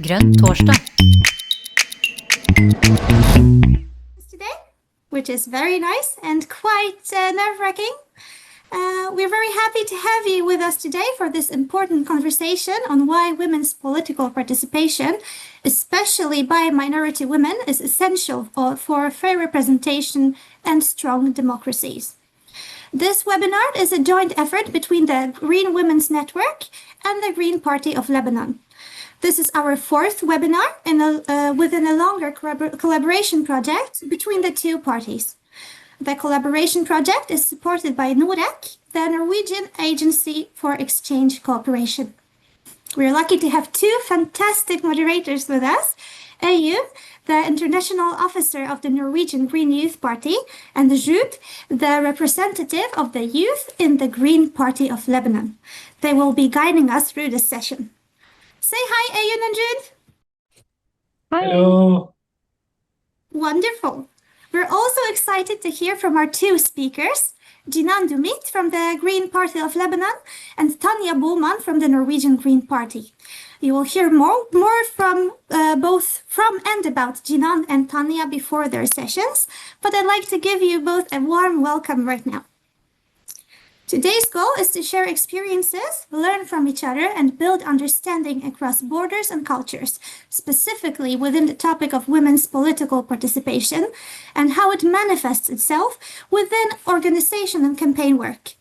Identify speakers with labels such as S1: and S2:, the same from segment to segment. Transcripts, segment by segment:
S1: Grønn torsdag.
S2: Today, which is very nice and quite nerve-wracking. We're very happy to have you with us today for this important conversation on why women's political participation, especially by minority women, is essential for fair representation and strong democracies. This webinar is a joint effort between the Green Women's Network and the Green Party of Lebanon. This is our fourth webinar within a longer collaboration project between the two parties. The collaboration project is supported by NOREC, the Norwegian Agency for Exchange Cooperation. We're lucky to have two fantastic moderators with us, Eyun, the International Officer of the Norwegian Green Youth Party, and Jude, the representative of the youth in the Green Party of Lebanon. They will be guiding us through this session. Say hi, Eyun and Jude.
S3: Hi. Hello.
S2: Wonderful. We're also excited to hear from our two speakers, Doumit from the Green Party of Lebanon and Tanja Boelman from the Norwegian Green Party. You will hear more from both from and about Jinane and Tanja before their sessions, but I'd like to give you both a warm welcome right now. Today's goal is to share experiences, learn from each other, and build understanding across borders and cultures, specifically within the topic of women's political participation and how it manifests itself within organization and campaign work.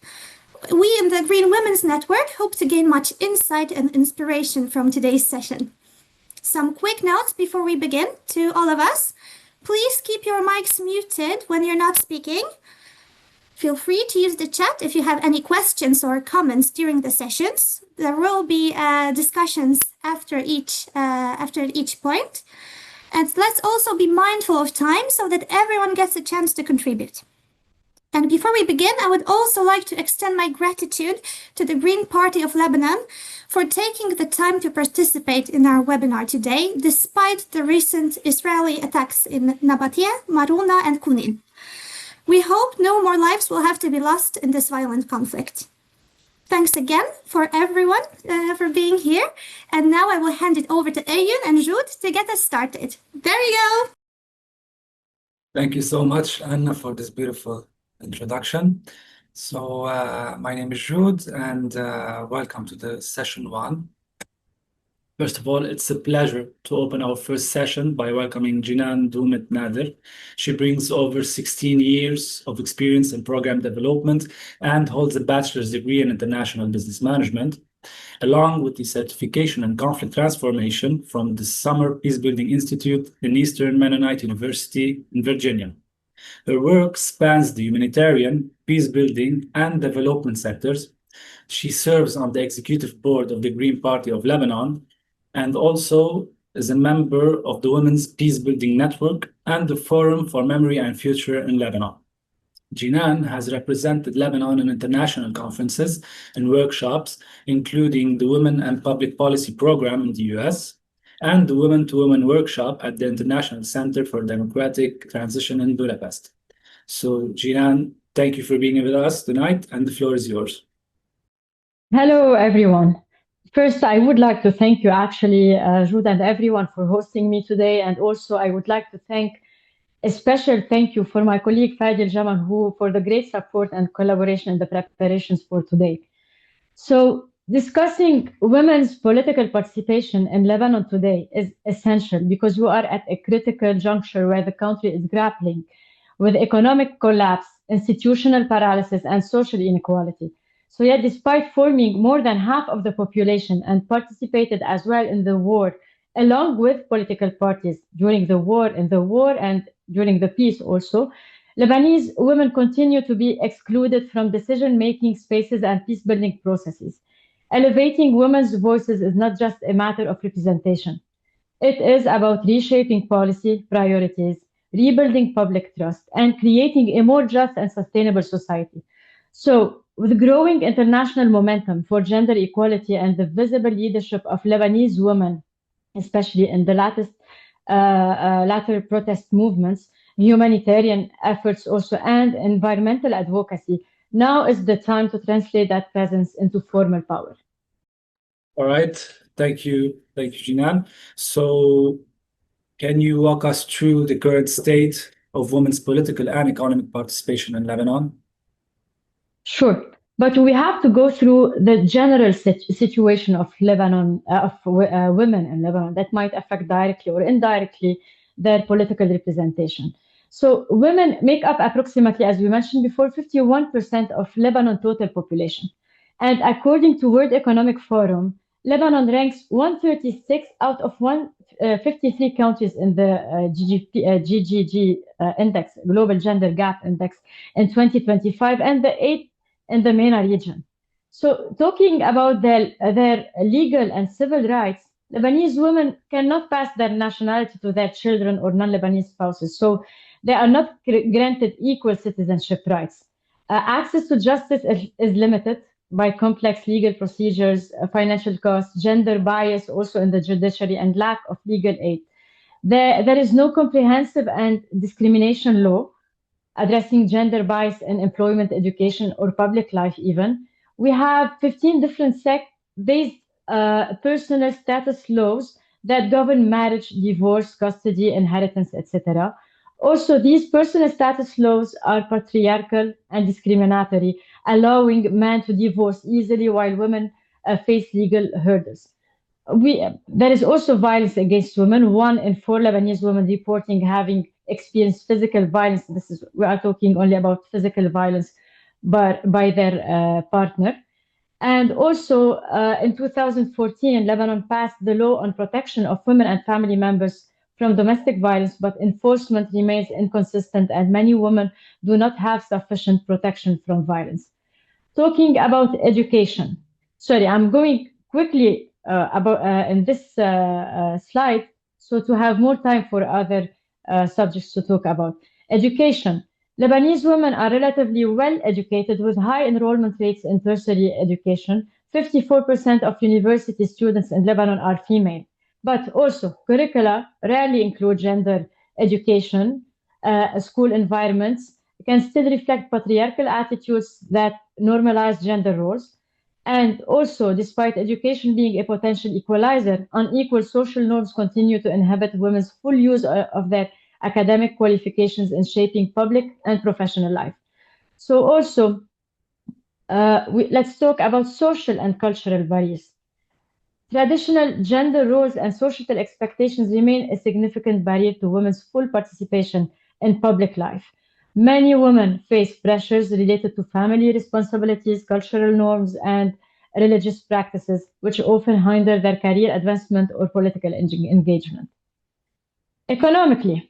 S2: We in the Green Women's Network hope to gain much insight and inspiration from today's session. Some quick notes before we begin to all of us. Please keep your mics muted when you're not speaking. Feel free to use the chat if you have any questions or comments during the sessions. There will be discussions after each point. And let's also be mindful of time so that everyone gets a chance to contribute. And before we begin, I would also like to extend my gratitude to the Green Party of Lebanon for taking the time to participate in our webinar today, despite the recent Israeli attacks in Nabatea, Maruna, and Kunin. We hope no more lives will have to be lost in this violent conflict. Thanks again for everyone for being here. And now I will hand it over to Eyun and Jude to get us started. There you go.
S3: Thank you so much, Anna, for this beautiful introduction. So my name is Jude, and welcome to the session one. First of all, it's a pleasure to open our first session by welcoming Jinane Doumit Nader. She brings over 16 years of experience in program development and holds a bachelor's degree in international business management, along with the certification in conflict transformation from the Summer Peacebuilding Institute in Eastern Mennonite University in Virginia. Her work spans the humanitarian, peacebuilding, and development sectors. She serves on the executive board of the Green Party of Lebanon, and also is a member of the Women's Peacebuilding Network and the Forum for Memory and Future in Lebanon. Jinane has represented Lebanon in international conferences and workshops, including the Women and Public Policy Program in the US and the Women to Women workshop at the International Center for Democratic Transition in Budapest. So, Jinane, thank you for being with us tonight, and the floor is yours.
S4: Hello, everyone. First, I would like to thank you, actually, Jude and everyone, for hosting me today. And also, I would like to thank a special thank you for my colleague Fadil Jaman, who for the great support and collaboration in the preparations for today. So, discussing women's political participation in Lebanon today is essential because we are at a critical juncture where the country is grappling with economic collapse, institutional paralysis, and social inequality. So yet, despite forming more than half of the population and participated as well in the war, along with political parties during the war, in the war and during the peace also, Lebanese women continue to be excluded from decision-making spaces and peace-building processes. Elevating women's voices is not just a matter of representation. It is about reshaping policy priorities, rebuilding public trust, and creating a more just and sustainable society. So, with growing international momentum for gender equality and the visible leadership of Lebanese women, especially in the latter protest movements, humanitarian efforts also, and environmental advocacy, now is the time to translate that presence into formal power.
S3: All right. Thank you, Jinane. So, can you walk us through the current state of women's political and economic participation in Lebanon?
S4: Sure, but we have to go through the general situation of Lebanon, women in Lebanon that might affect directly or indirectly their political representation. So women make up approximately, as we mentioned before, 51% of Lebanon total population. And according to World Economic Forum, Lebanon ranks 136 out of 153 countries in the GGG index, Global Gender Gap Index, in 2025, and the 8th in the MENA region. So talking about their legal and civil rights, Lebanese women cannot pass their nationality to their children or non-Lebanese spouses. So they are not granted equal citizenship rights. Access to justice is limited by complex legal procedures, financial costs, gender bias also in the judiciary, and lack of legal aid. There is no comprehensive and discrimination law addressing gender bias in employment, education, or public life even. We have 15 different sex-based personal status laws that govern marriage, divorce, custody, inheritance, etc. Also, these personal status laws are patriarchal and discriminatory, allowing men to divorce easily while women face legal hurdles. There is also violence against women. 1 in 4 Lebanese women reporting having experienced physical violence. We are talking only about physical violence, but by their partner. And also, in 2014, Lebanon passed the law on protection of women and family members from domestic violence, but enforcement remains inconsistent, and many women do not have sufficient protection from violence. Talking about education. Sorry, I'm going quickly in this slide, so to have more time for other subjects to talk about. Education. Lebanese women are relatively well educated with high enrollment rates in tertiary education. 54% of university students in Lebanon are female, but also curricula rarely include gender education. School environments can still reflect patriarchal attitudes that normalize gender roles. And also, despite education being a potential equalizer, unequal social norms continue to inhibit women's full use of their academic qualifications in shaping public and professional life. So also, let's talk about social and cultural barriers. Traditional gender roles and societal expectations remain a significant barrier to women's full participation in public life. Many women face pressures related to family responsibilities, cultural norms, and religious practices, which often hinder their career advancement or political engagement. Economically,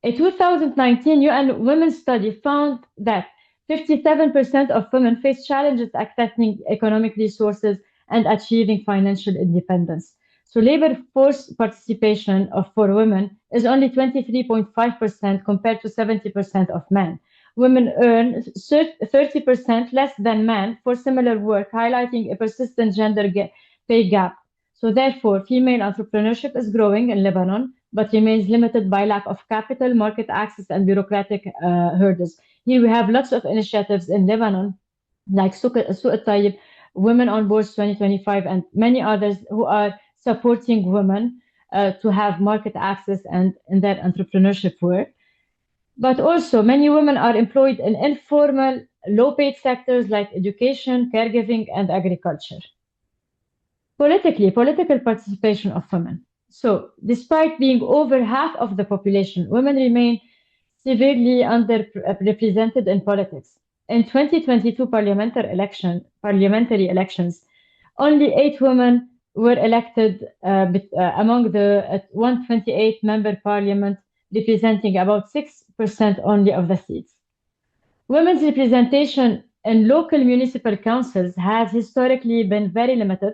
S4: a 2019 UN Women's Study found that 57% of women face challenges accessing economic resources and achieving financial independence. So labor force participation for women is only 23.5% compared to 70% of men. Women earn 30% less than men for similar work, highlighting a persistent gender pay gap. So therefore, female entrepreneurship is growing in Lebanon, but remains limited by lack of capital, market access, and bureaucratic hurdles. Here we have lots of initiatives in Lebanon, like Suq al-Tayyib, Women on Boards 2025, and many others who are supporting women to have market access and in their entrepreneurship work. But also, many women are employed in informal, low-paid sectors like education, caregiving, and agriculture. Political participation of women. So, despite being over half of the population, women remain severely underrepresented in politics. In 2022 parliamentary elections, only 8 women were elected among the 128-member parliament, representing about 6% only of the seats. Women's representation in local municipal councils has historically been very limited,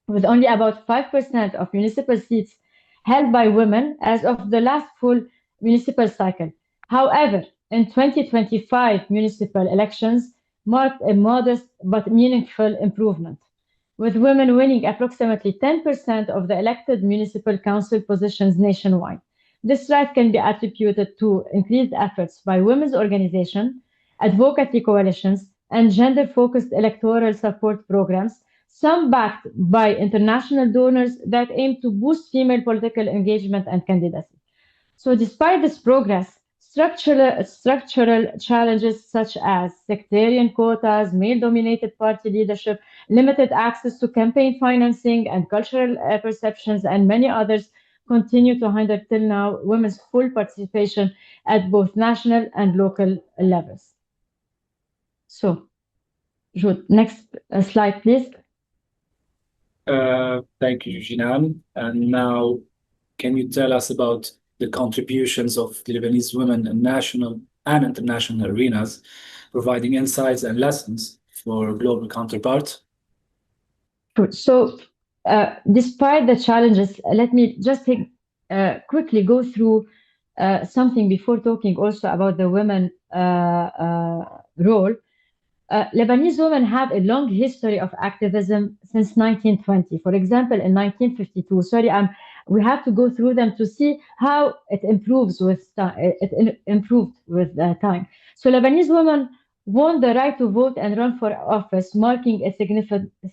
S4: with only about 5% of municipal seats held by women as of the last full municipal cycle. However, in 2025 municipal elections marked a modest but meaningful improvement, with women winning approximately 10% of the elected municipal council positions nationwide. This rise can be attributed to increased efforts by women's organizations, advocacy coalitions, and gender-focused electoral support programs, some backed by international donors that aim to boost female political engagement and candidacy. So despite this progress, structural challenges such as sectarian quotas, male-dominated party leadership, limited access to campaign financing, and cultural perceptions, and many others continue to hinder till now women's full participation at both national and local levels. So, Jude, next slide, please.
S3: Thank you, Jinane. And now, can you tell us about the contributions of the Lebanese women in national and international arenas, providing insights and lessons for global counterparts?
S4: So, despite the challenges, let me just quickly go through something before talking also about the women role. Lebanese women have a long history of activism since 1920. For example, in 1952, we have to go through them to see how it improves with time. It improved with time. So Lebanese women won the right to vote and run for office, marking a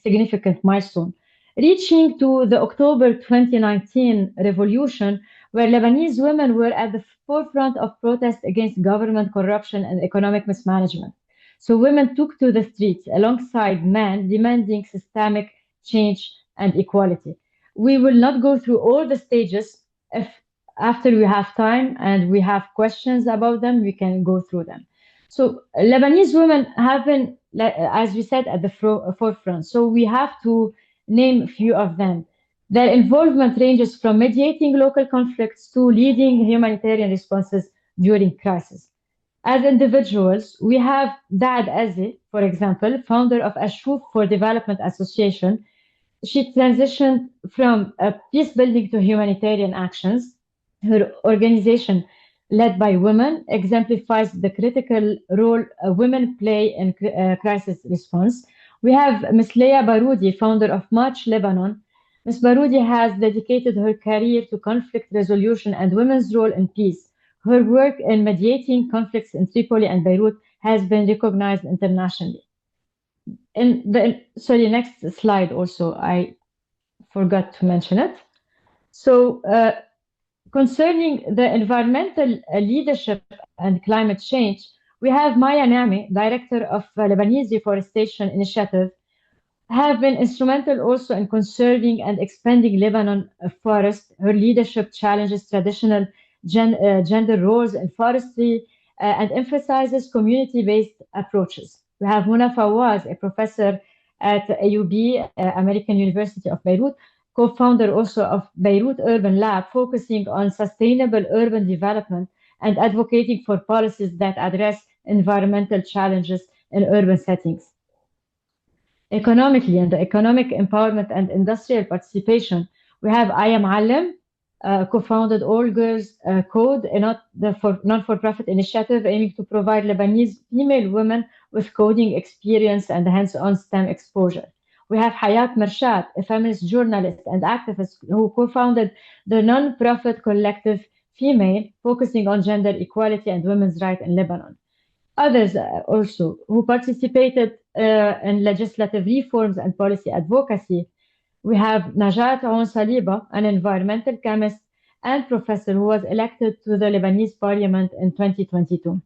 S4: significant milestone, reaching to the October 2019 revolution, where Lebanese women were at the forefront of protests against government corruption and economic mismanagement. So women took to the streets alongside men, demanding systemic change and equality. We will not go through all the stages. If after we have time and we have questions about them, we can go through them. So Lebanese women have been, as we said, at the forefront. So we have to name a few of them. Their involvement ranges from mediating local conflicts to leading humanitarian responses during crisis. As individuals, we have Dad Azi, for example, founder of Ashuf for Development Association. She transitioned from peace building to humanitarian actions. Her organization, led by women, exemplifies the critical role women play in crisis response. We have Ms. Leah Baroudi, founder of March Lebanon. Ms. Baroudi has dedicated her career to conflict resolution and women's role in peace. Her work in mediating conflicts in Tripoli and Beirut has been recognized internationally. Next slide also, I forgot to mention it. So, concerning the environmental leadership and climate change, we have Maya Nami, director of Lebanese Deforestation Initiative, have been instrumental also in conserving and expanding Lebanon forest. Her leadership challenges traditional gender roles in forestry and emphasizes community-based approaches. We have Muna Fawaz, a professor at AUB, American University of Beirut, co-founder also of Beirut Urban Lab, focusing on sustainable urban development and advocating for policies that address environmental challenges in urban settings. Economically, in the economic empowerment and industrial participation, we have Aya Maalem, co-founded All Girls Code, a non-for-profit initiative aiming to provide Lebanese female women with coding experience and hands-on STEM exposure. We have Hayat Mershat, a feminist journalist and activist who co-founded the non-profit collective Female, focusing on gender equality and women's rights in Lebanon. Others also who participated in legislative reforms and policy advocacy. We have Najat Aoun Saliba, an environmental chemist and professor who was elected to the Lebanese parliament in 2022.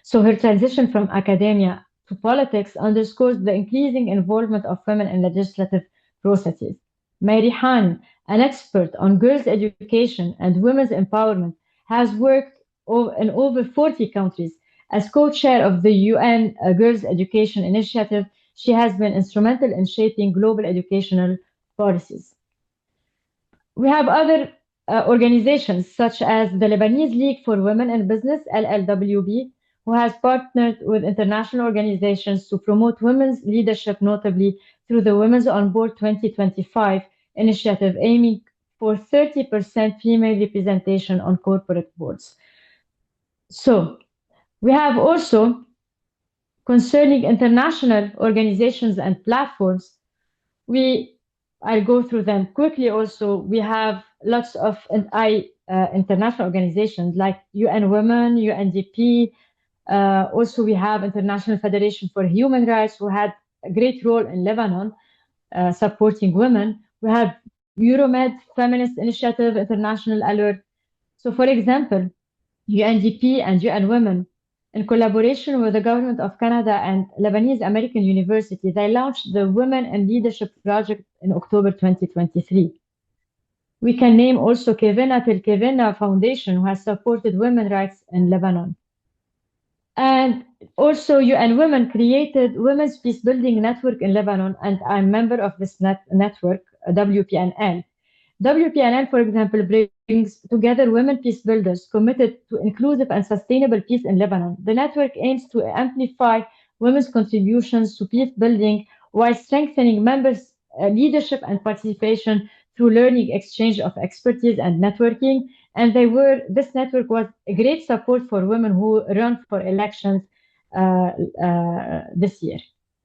S4: So her transition from academia to politics underscores the increasing involvement of women in legislative processes. Mary Han, an expert on girls' education and women's empowerment, has worked in over 40 countries. As co-chair of the UN Girls' Education Initiative, she has been instrumental in shaping global educational policies. We have other organizations such as the Lebanese League for Women in Business, LLWB, who has partnered with international organizations to promote women's leadership, notably through the Women's on Board 2025 initiative, aiming for 30% female representation on corporate boards. So, we have also, concerning international organizations and platforms, I'll go through them quickly also. We have lots of international organizations like UN Women, UNDP. Also, we have International Federation for Human Rights, who had a great role in Lebanon. supporting women. We have Euromed, Feminist Initiative, International Alert. So, for example, UNDP and UN Women, in collaboration with the government of Canada and Lebanese American University, they launched the Women in Leadership Project in October 2023. We can name also Kevina Telkevina Foundation, who has supported women's rights in Lebanon. And also UN Women created Women's Peace Building Network in Lebanon, and I'm member of this network, WPNL. WPNL, for example, brings together women peace builders committed to inclusive and sustainable peace in Lebanon. The network aims to amplify women's contributions to peace building while strengthening members' leadership and participation through learning, exchange of expertise, and networking. And this network was a great support for women who run for elections this year,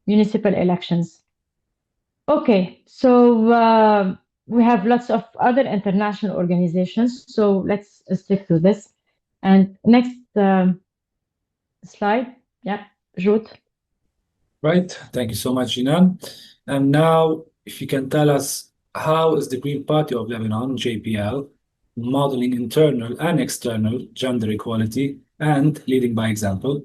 S4: municipal elections. Okay, so we have lots of other international organizations, so let's stick to this. And next slide, yeah, Jude.
S3: Right, thank you so much, Jinane. And now, if you can tell us, how is the Green Party of Lebanon, JPL, modeling internal and external gender equality and leading by example?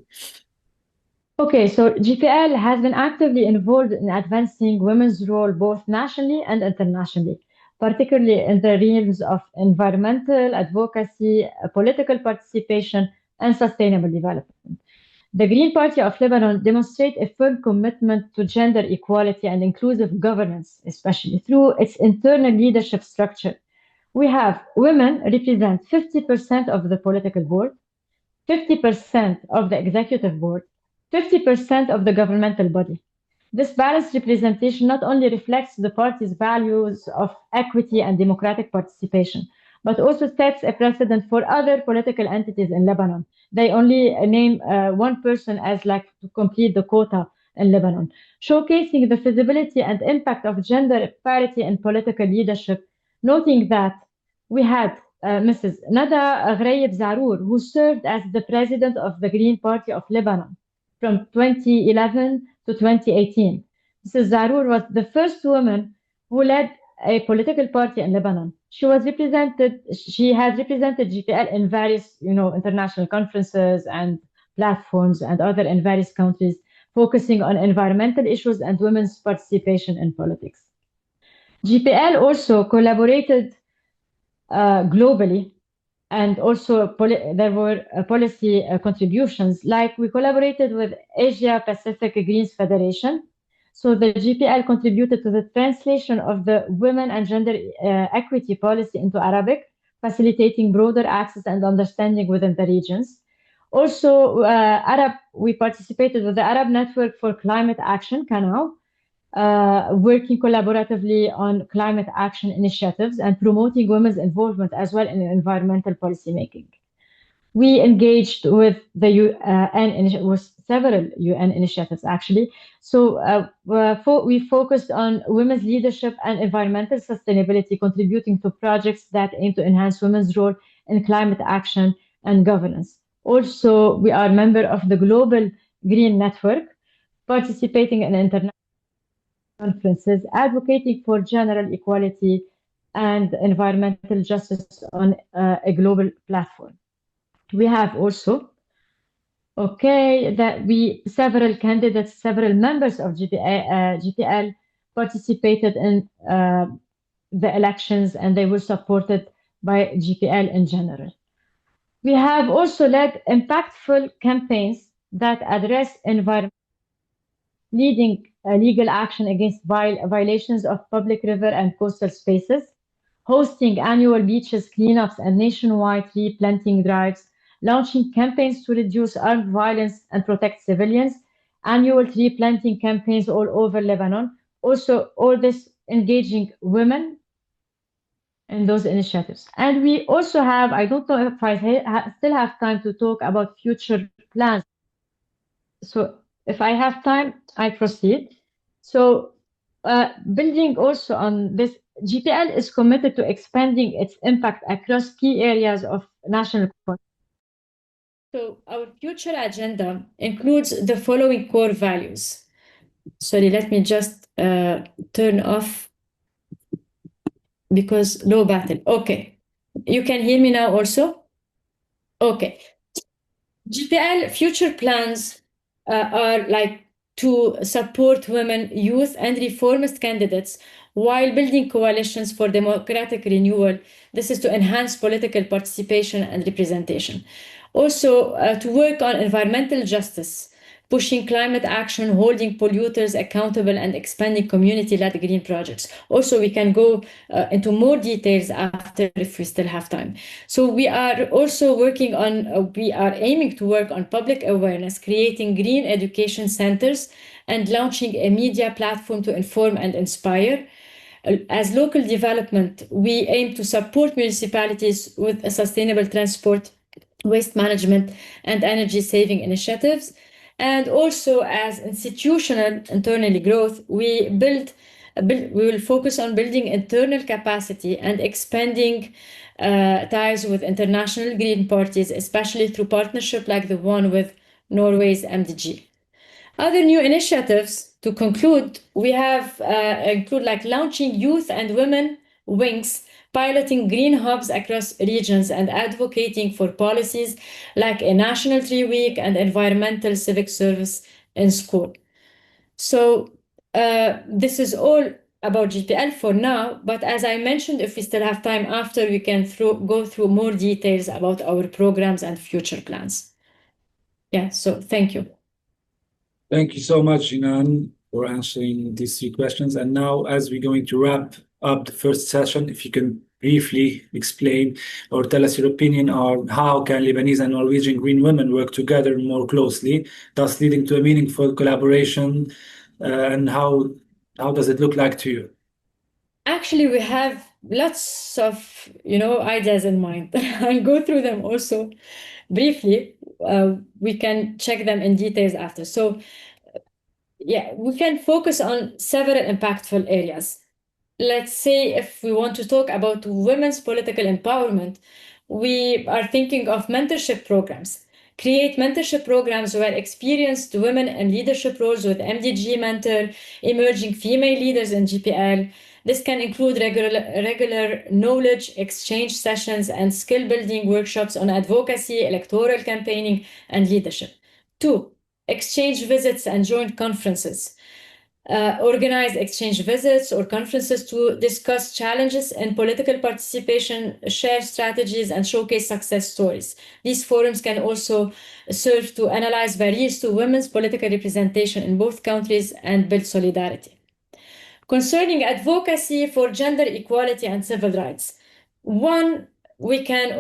S4: Okay, so GPL has been actively involved in advancing women's role both nationally and internationally, particularly in the realms of environmental advocacy, political participation, and sustainable development. The Green Party of Lebanon demonstrates a firm commitment to gender equality and inclusive governance, especially through its internal leadership structure. We have women represent 50% of the political board, 50% of the executive board, 50% of the governmental body. This balanced representation not only reflects the party's values of equity and democratic participation, but also sets a precedent for other political entities in Lebanon. They only name one person as like to complete the quota in Lebanon, showcasing the feasibility and impact of gender parity in political leadership, noting that we had Mrs. Nada Ghraib Zarour, who served as the president of the Green Party of Lebanon from 2011 to 2018. Mrs. Zarour was the first woman who led a political party in Lebanon. She has represented GPL in various, international conferences and platforms and other in various countries, focusing on environmental issues and women's participation in politics. GPL also collaborated globally, and also there were policy contributions, like we collaborated with Asia Pacific Greens Federation. So the GPL contributed to the translation of the women and gender equity policy into Arabic, facilitating broader access and understanding within the regions. Also, we participated with the Arab Network for Climate Action, CANAO, working collaboratively on climate action initiatives and promoting women's involvement as well in environmental policymaking. We engaged with the UN, with several UN initiatives actually. So we focused on women's leadership and environmental sustainability, contributing to projects that aim to enhance women's role in climate action and governance. Also, we are a member of the Global Green Network, participating in international conferences, advocating for general equality and environmental justice on a global platform. We have also, several candidates, several members of GPL participated in the elections, and they were supported by GPL in general. We have also led impactful campaigns that address environment, leading legal action against violations of public river and coastal spaces, hosting annual beaches cleanups and nationwide tree planting drives, launching campaigns to reduce armed violence and protect civilians, annual tree planting campaigns all over Lebanon. Also, all this engaging women in those initiatives. And we also have, I don't know if I still have time to talk about future plans. So if I have time, I proceed. So building also on this, GPL is committed to expanding its impact across key areas of national economy. So our future agenda includes the following core values:
S1: Sorry, let me just turn off because low battery. Okay. You can hear me now also? Okay. GPL future plans are like to support women, youth, and reformist candidates while building coalitions for democratic renewal. This is to enhance political participation and representation. Also, to work on environmental justice, pushing climate action, holding polluters accountable, and expanding community-led green projects. Also, we can go into more details after if we still have time. So we are also working on, we are aiming to work on public awareness, creating green education centers, and launching a media platform to inform and inspire. As local development, we aim to support municipalities with a sustainable transport, waste management, and energy saving initiatives. And also as institutional internally growth, we will focus on building internal capacity and expanding ties with international green parties, especially through partnership like the one with Norway's MDG. Other new initiatives to conclude, we have include like launching youth and women wings, piloting green hubs across regions, and advocating for policies like a national tree week and environmental civic service in school. So this is all about GPL for now, but as I mentioned, if we still have time after, we can go through more details about our programs and future plans. Yeah, so thank you.
S3: Thank you so much, Jinane, for answering these three questions. And now, as we're going to wrap up the first session, if you can briefly explain or tell us your opinion on how can Lebanese and Norwegian green women work together more closely, thus leading to a meaningful collaboration, and how does it look like to you?
S1: Actually, we have lots of ideas in mind. I'll go through them also briefly. We can check them in details after. So yeah, we can focus on several impactful areas. Let's say if we want to talk about women's political empowerment, we are thinking of mentorship programs. Create mentorship programs where experienced women in leadership roles with MDG mentor, emerging female leaders in GPL. This can include regular knowledge exchange sessions and skill building workshops on advocacy, electoral campaigning, and leadership. 2. Exchange visits and joint conferences. Organize exchange visits or conferences to discuss challenges in political participation, share strategies, and showcase success stories. These forums can also serve to analyze barriers to women's political representation in both countries and build solidarity. Concerning advocacy for gender equality and civil rights, 1, we can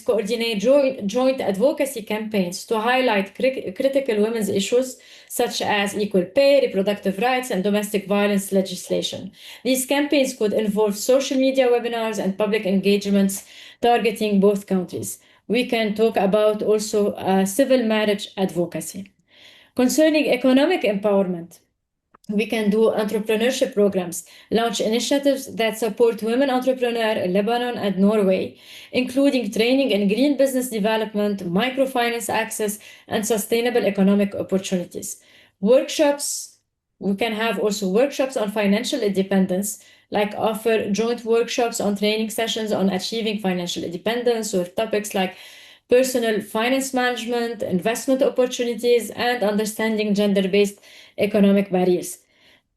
S1: coordinate joint advocacy campaigns to highlight critical women's issues such as equal pay, reproductive rights, and domestic violence legislation. These campaigns could involve social media webinars and public engagements targeting both countries. We can talk about also civil marriage advocacy. Concerning economic empowerment, we can do entrepreneurship programs, launch initiatives that support women entrepreneurs in Lebanon and Norway, including training in green business development, microfinance access, and sustainable economic opportunities. Workshops, we can have also workshops on financial independence, like offer joint workshops on training sessions on achieving financial independence, or topics like personal finance management, investment opportunities, and understanding gender-based economic barriers.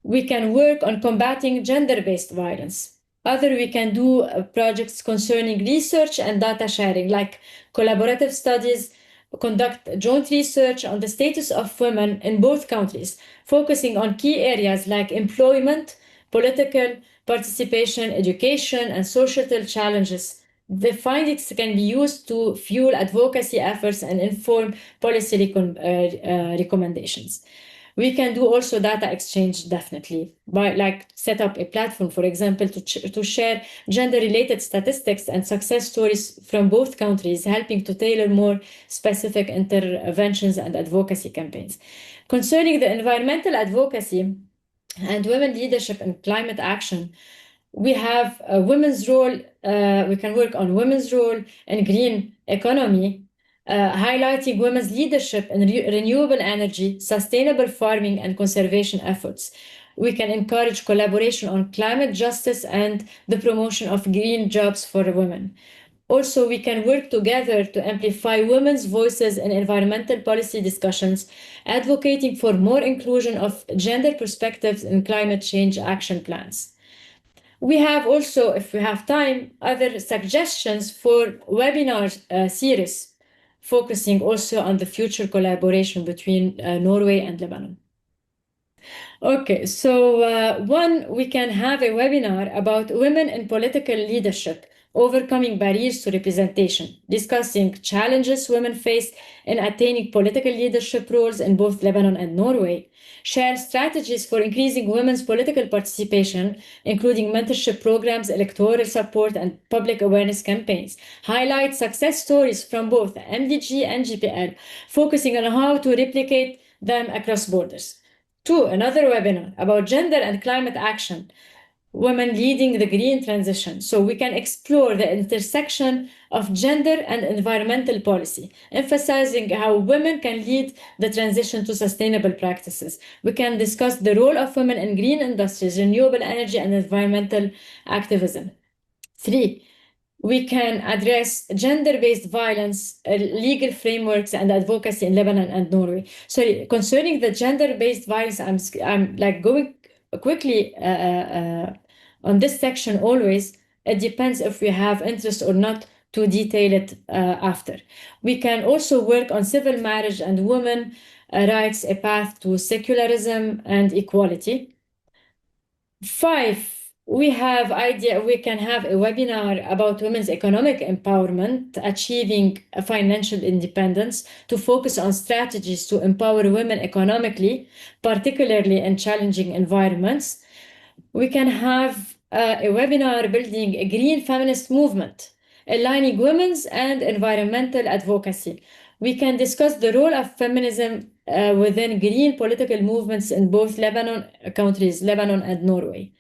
S1: We can work on combating gender-based violence. We can do projects concerning research and data sharing, like collaborative studies, conduct joint research on the status of women in both countries, focusing on key areas like employment, political participation, education, and societal challenges. The findings can be used to fuel advocacy efforts and inform policy recommendations. We can do also data exchange, definitely, by set up a platform, for example, to share gender-related statistics and success stories from both countries, helping to tailor more specific interventions and advocacy campaigns. Concerning the environmental advocacy and women leadership in climate action, we have a women's role. We can work on women's role in green economy, highlighting women's leadership in renewable energy, sustainable farming, and conservation efforts. We can encourage collaboration on climate justice and the promotion of green jobs for women. Also, we can work together to amplify women's voices in environmental policy discussions, advocating for more inclusion of gender perspectives in climate change action plans. We have also, if we have time, other suggestions for webinar series, focusing also on the future collaboration between Norway and Lebanon. Okay, so we can have a webinar about women in political leadership, overcoming barriers to representation, discussing challenges women face in attaining political leadership roles in both Lebanon and Norway, share strategies for increasing women's political participation, including mentorship programs, electoral support, and public awareness campaigns, highlight success stories from both MDG and GPL, focusing on how to replicate them across borders. 2, another webinar about gender and climate action, women leading the green transition. So we can explore the intersection of gender and environmental policy, emphasizing how women can lead the transition to sustainable practices. We can discuss the role of women in green industries, renewable energy, and environmental activism. 3, we can address gender-based violence, legal frameworks, and advocacy in Lebanon and Norway. So concerning the gender-based violence, I'm like going quickly on this section always. It depends if we have interest or not to detail it after. We can also work on civil marriage and women rights, a path to secularism and equality. 5, we can have a webinar about women's economic empowerment, achieving financial independence, to focus on strategies to empower women economically, particularly in challenging environments. We can have a webinar building a green feminist movement, aligning women's and environmental advocacy. We can discuss the role of feminism within green political movements in both countries, Lebanon and Norway.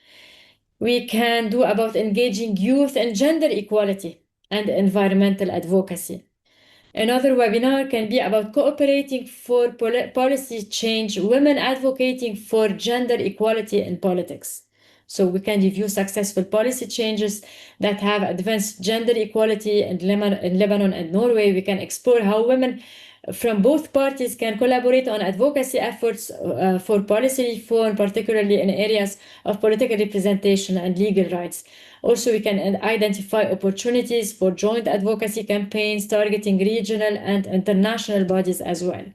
S1: We can do about engaging youth in gender equality and environmental advocacy. Another webinar can be about cooperating for policy change, women advocating for gender equality in politics. So we can review successful policy changes that have advanced gender equality in Lebanon and Norway. We can explore how women from both parties can collaborate on advocacy efforts for policy reform, particularly in areas of political representation and legal rights. Also, we can identify opportunities for joint advocacy campaigns targeting regional and international bodies as well.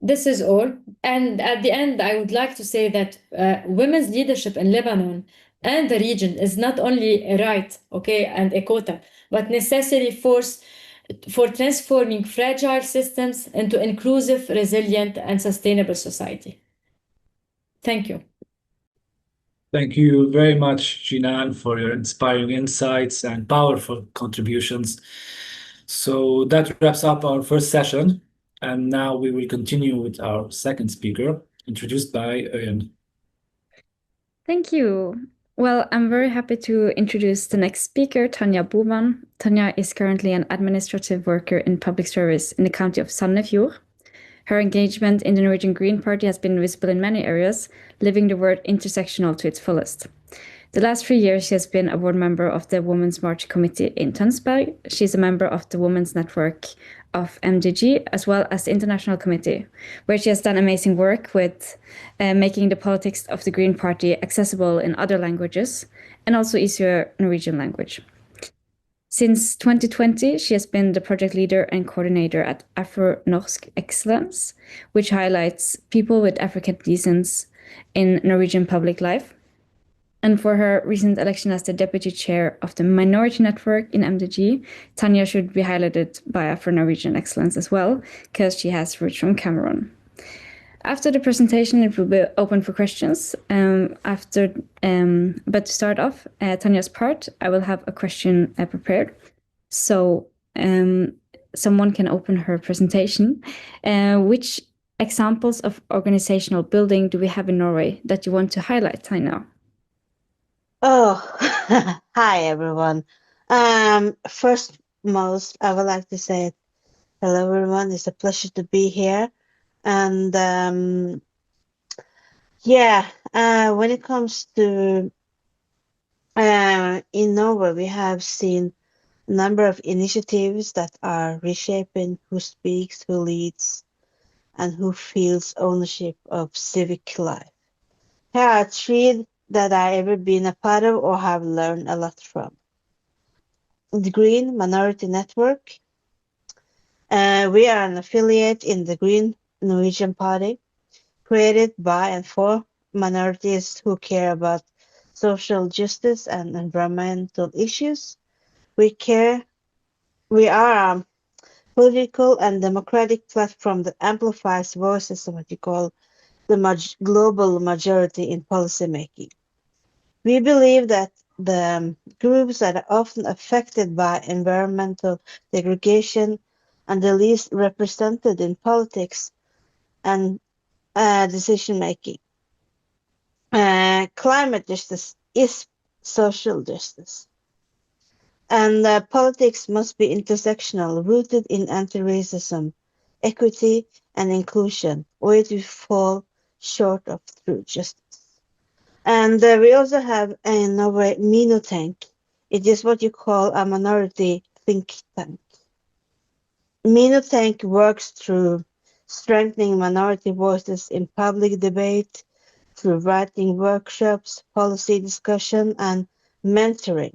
S1: This is all. And at the end, I would like to say that women's leadership in Lebanon and the region is not only a right, and a quota, but necessary force for transforming fragile systems into inclusive, resilient, and sustainable society. Thank you.
S3: Thank you very much, Jinane, for your inspiring insights and powerful contributions. So that wraps up our first session, and now we will continue with our second speaker, introduced by Oyen.
S5: Thank you. Well, I'm very happy to introduce the next speaker, Tanja Boman. Tanja is currently an administrative worker in public service in the county of Sandefjord. Her engagement in the Norwegian Green Party has been visible in many areas, living the word intersectional to its fullest. The last 3 years, she has been a board member of the Women's March Committee in Tønsberg. She's a member of the Women's Network of MDG, as well as the International Committee, where she has done amazing work with making the politics of the Green Party accessible in other languages, and also easier Norwegian language. Since 2020, she has been the project leader and coordinator at Afro-Norsk Excellence, which highlights people with African descent in Norwegian public life. And for her recent election as the deputy chair of the Minority Network in MDG, Tanja should be highlighted by Afro-Norwegian Excellence as well, because she has roots from Cameroon. After the presentation, it will be open for questions. But to start off, Tanja's part, I will have a question prepared. So someone can open her presentation. Which examples of organizational building do we have in Norway that you want to highlight, Tanja?
S6: Oh, hi everyone. First most, I would like to say Hello, everyone. It's a pleasure to be here. And when it comes to in Norway, we have seen a number of initiatives that are reshaping who speaks, who leads, and who feels ownership of civic life. Here are three that I ever been a part of or have learned a lot from. The Green Minority Network. We are an affiliate in the Green Norwegian Party, created by and for minorities who care about social justice and environmental issues. We are a political and democratic platform that amplifies voices of what you call the global majority in policymaking. We believe that the groups that are often affected by environmental degradation and the least represented in politics and decision making. Climate justice is social justice. And politics must be intersectional, rooted in anti-racism, equity, and inclusion, or it will fall short of true justice. And we also have in Norway Minotank. It is what you call a minority think tank. Minotank works through strengthening minority voices in public debate, through writing workshops, policy discussion, and mentoring.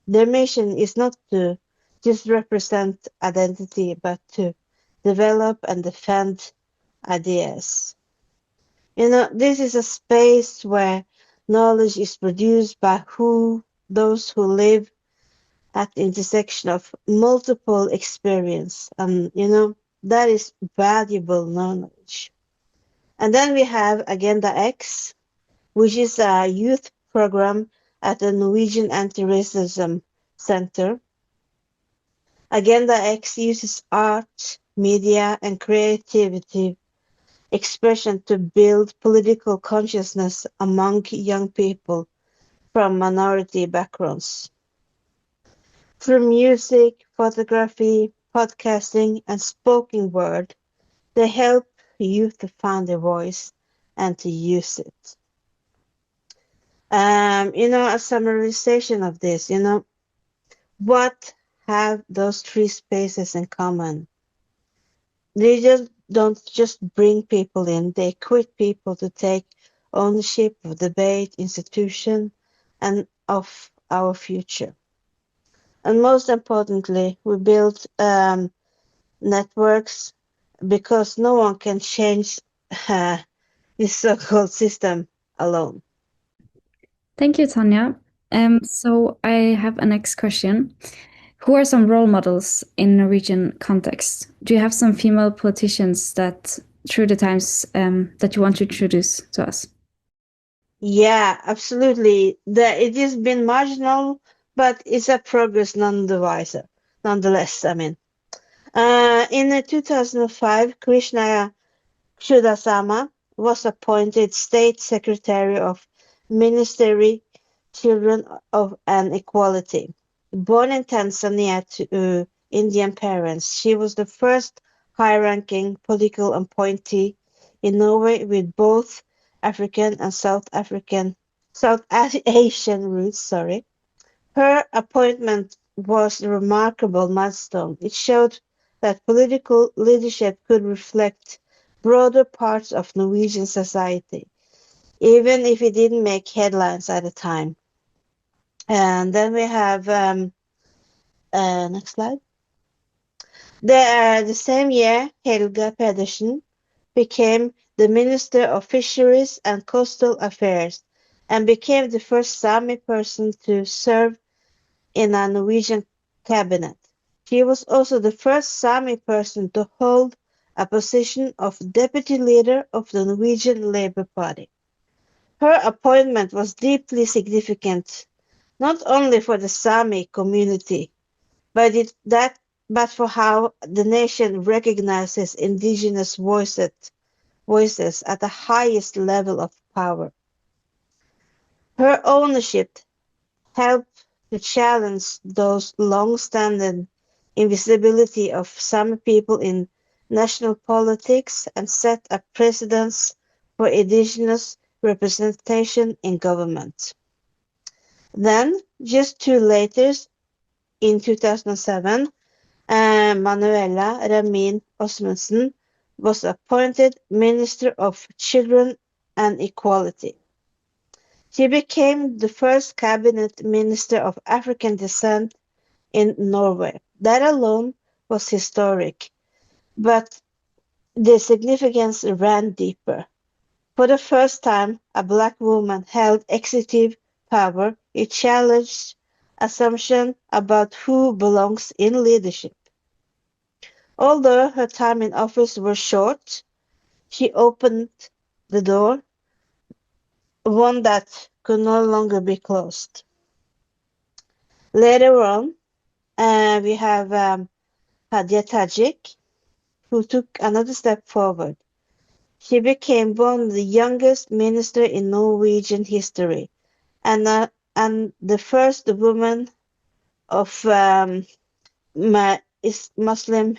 S6: Their mission is not to just represent identity, but to develop and defend ideas. This is a space where knowledge is produced by those who live at the intersection of multiple experience, and that is valuable knowledge. And then we have Agenda X, which is a youth program at the Norwegian Anti-Racism Center. Agenda X uses art, media, and creativity expression to build political consciousness among young people from minority backgrounds. Through music, photography, podcasting, and spoken word, they help youth to find their voice and to use it. A summarization of this, what have those three spaces in common? They just don't just bring people in, they equip people to take ownership of debate, institution, and of our future. And most importantly, we build networks because no one can change this so-called system alone.
S5: Thank you, Tanya. So I have a next question. Who are some role models in Norwegian context? Do you have some female politicians that, through the times, that you want to introduce to us?
S6: Yeah, absolutely. It has been marginal, but it's a progress nonetheless. In 2005, Krishna Chudasama was appointed State Secretary of Ministry, Children of and Equality. Born in Tanzania to Indian parents, she was the first high-ranking political appointee in Norway with both African and South Asian roots. Her appointment was a remarkable milestone. It showed that political leadership could reflect broader parts of Norwegian society, even if it didn't make headlines at the time. And then we have next slide. The same year, Helga Pedersen became the Minister of Fisheries and Coastal Affairs and became the first Sami person to serve in a Norwegian cabinet. She was also the first Sami person to hold a position of deputy leader of the Norwegian Labour Party. Her appointment was deeply significant, not only for the Sami community, but for how the nation recognizes indigenous voices at the highest level of power. Her ownership helped to challenge those long-standing invisibility of Sami people in national politics, and set a precedence for indigenous representation in government. Then, just 2 later, in 2007, Manuela Ramin Osmundsen was appointed Minister of Children and Equality. She became the first cabinet minister of African descent in Norway. That alone was historic, but the significance ran deeper. For the first time, a black woman held executive power. It challenged assumptions about who belongs in leadership. Although her time in office was short, she opened the door, one that could no longer be closed. Later on, we have Hadia Tajik, who took another step forward. She became one of the youngest ministers in Norwegian history, and the first woman of Muslim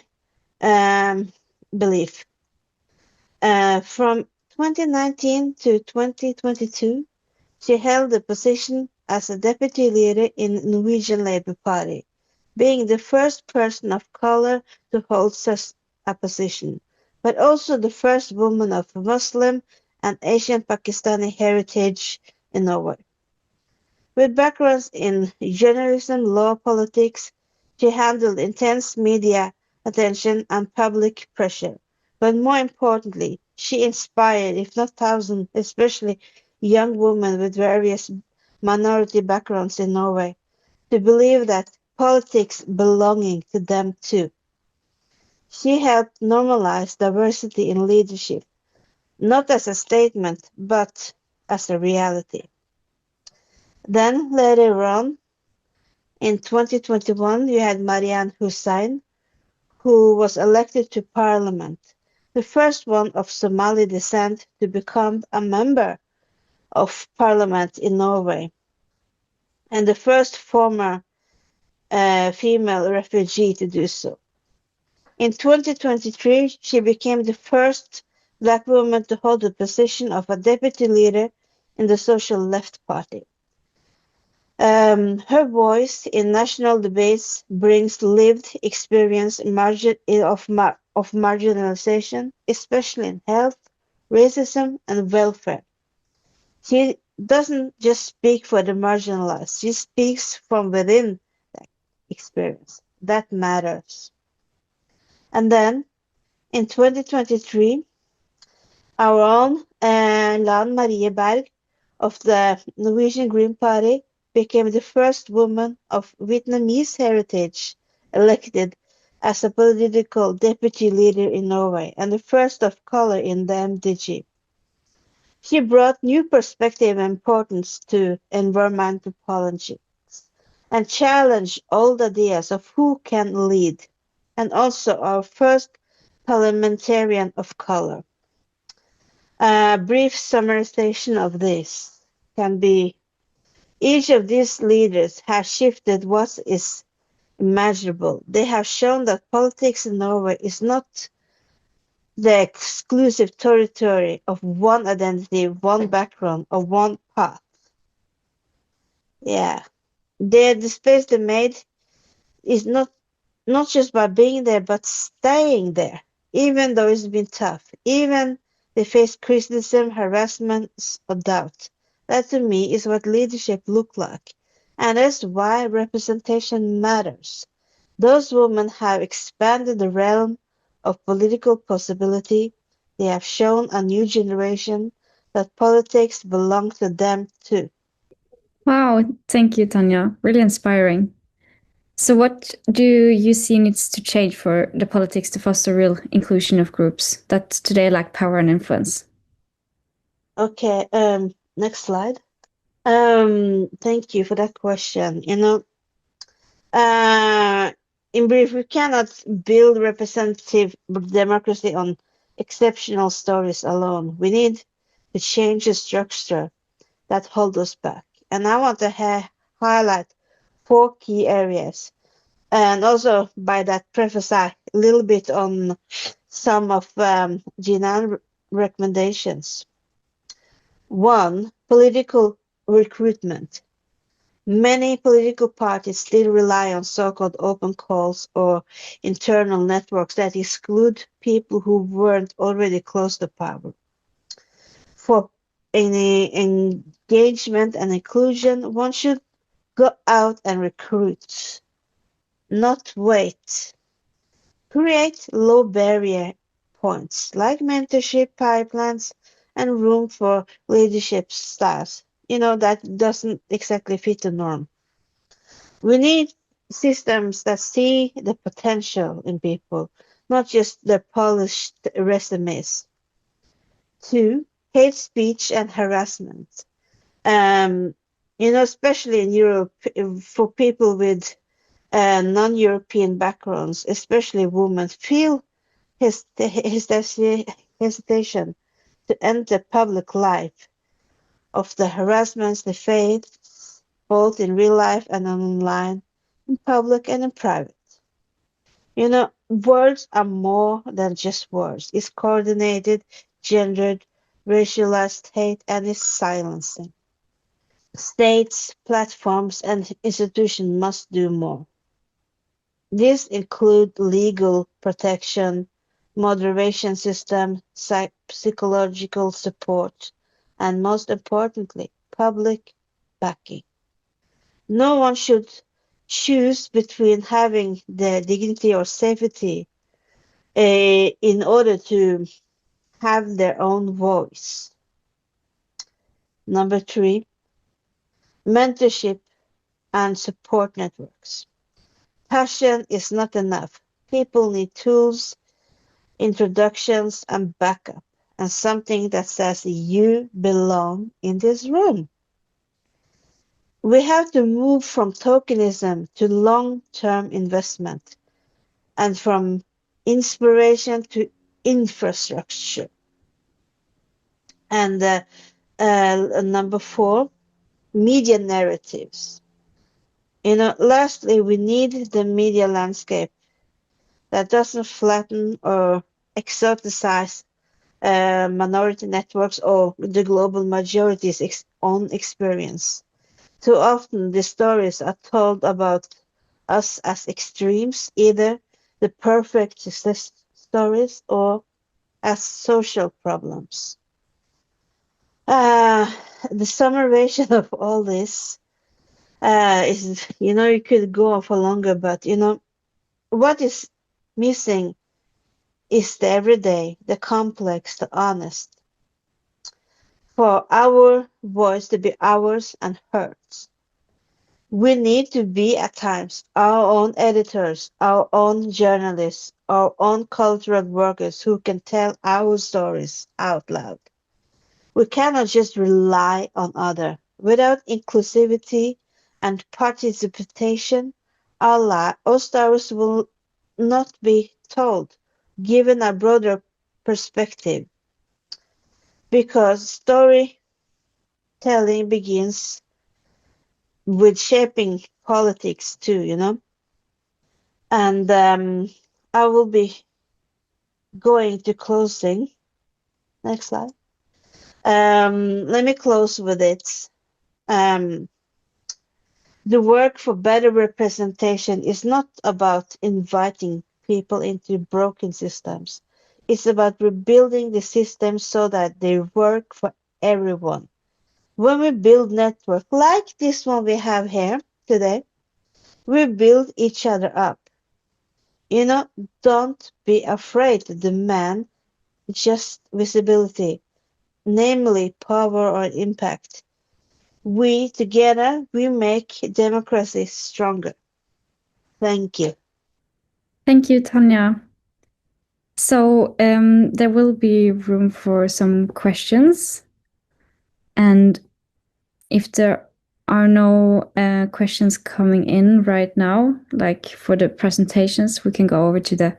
S6: belief. From 2019 to 2022, she held the position as a deputy leader in Norwegian Labour Party, being the first person of color to hold such a position, but also the first woman of Muslim and Asian Pakistani heritage in Norway. With backgrounds in journalism, law, politics, she handled intense media attention and public pressure. But more importantly, she inspired, if not thousands, especially young women with various minority backgrounds in Norway, to believe that politics belonging to them too. She helped normalize diversity in leadership, not as a statement, but as a reality. Then later on, in 2021, you had Marianne Hussein, who was elected to parliament, the first one of Somali descent to become a member of parliament in Norway, and the first former female refugee to do so. In 2023, she became the first Black woman to hold the position of a deputy leader in the Social Left Party. Her voice in national debates brings lived experience of marginalization, especially in health, racism, and welfare. She doesn't just speak for the marginalized, she speaks from within that experience. That matters. And then, in 2023, our own Lan Marie Berg of the Norwegian Green Party became the first woman of Vietnamese heritage elected as a political deputy leader in Norway and the first of color in the MDG. She brought new perspective and importance to environmental politics and challenged old ideas of who can lead, and also our first parliamentarian of color. A brief summarization of this can be: each of these leaders has shifted what is imaginable. They have shown that politics in Norway is not the exclusive territory of one identity, one background, or one path. Yeah. The space they made is not just by being there, but staying there, even though it's been tough, even they face criticism, harassment, or doubt. That to me is what leadership looks like. And that's why representation matters. Those women have expanded the realm of political possibility. They have shown a new generation that politics belongs to them too.
S5: Wow, thank you, Tanya. Really inspiring. So what do you see needs to change for the politics to foster real inclusion of groups that today lack power and influence?
S6: Okay, next slide. Thank you for that question. In brief, we cannot build representative democracy on exceptional stories alone. We need to change the structure that hold us back. And I want to highlight 4 key areas. And also by that preface, a little bit on some of Jinane recommendations. 1, political recruitment. Many political parties still rely on so-called open calls or internal networks that exclude people who weren't already close to power. For any engagement and inclusion, one should go out and recruit, not wait. Create low barrier points like mentorship pipelines and room for leadership styles. That doesn't exactly fit the norm. We need systems that see the potential in people, not just their polished resumes. 2, hate speech and harassment. Especially in Europe, for people with non-European backgrounds, especially women, feel hesitation to enter public life of the harassments they face both in real life and online, in public and in private. Words are more than just words. It's coordinated, gendered, racialized hate, and it's silencing. States, platforms, and institutions must do more. These include legal protection, moderation system, psychological support, and most importantly, public backing. No one should choose between having the dignity or safety in order to have their own voice. Number 3, mentorship and support networks. Passion is not enough. People need tools, introductions, and backup, and something that says you belong in this room. We have to move from tokenism to long-term investment, and from inspiration to infrastructure. And number 4, media narratives. Lastly, we need the media landscape that doesn't flatten or exoticize minority networks or the global majority's own experience. Too often, the stories are told about us as extremes, either the perfect success stories or as social problems. The summarization of all this is, you could go on for longer, but what is missing is the everyday, the complex, the honest. For our voice to be ours and heard. We need to be at times our own editors, our own journalists, our own cultural workers who can tell our stories out loud. We cannot just rely on others. Without inclusivity and participation, our stories will not be told, given a broader perspective. Because storytelling begins with shaping politics too, And I will be going to closing. Next slide. Let me close with it. The work for better representation is not about inviting people into broken systems. It's about rebuilding the system so that they work for everyone. When we build network like this one we have here today, we build each other up. Don't be afraid to demand just visibility, namely power or impact. We together, we make democracy stronger. Thank you.
S5: Thank you, Tanya. So there will be room for some questions. And if there are no questions coming in right now, like for the presentations, we can go over to the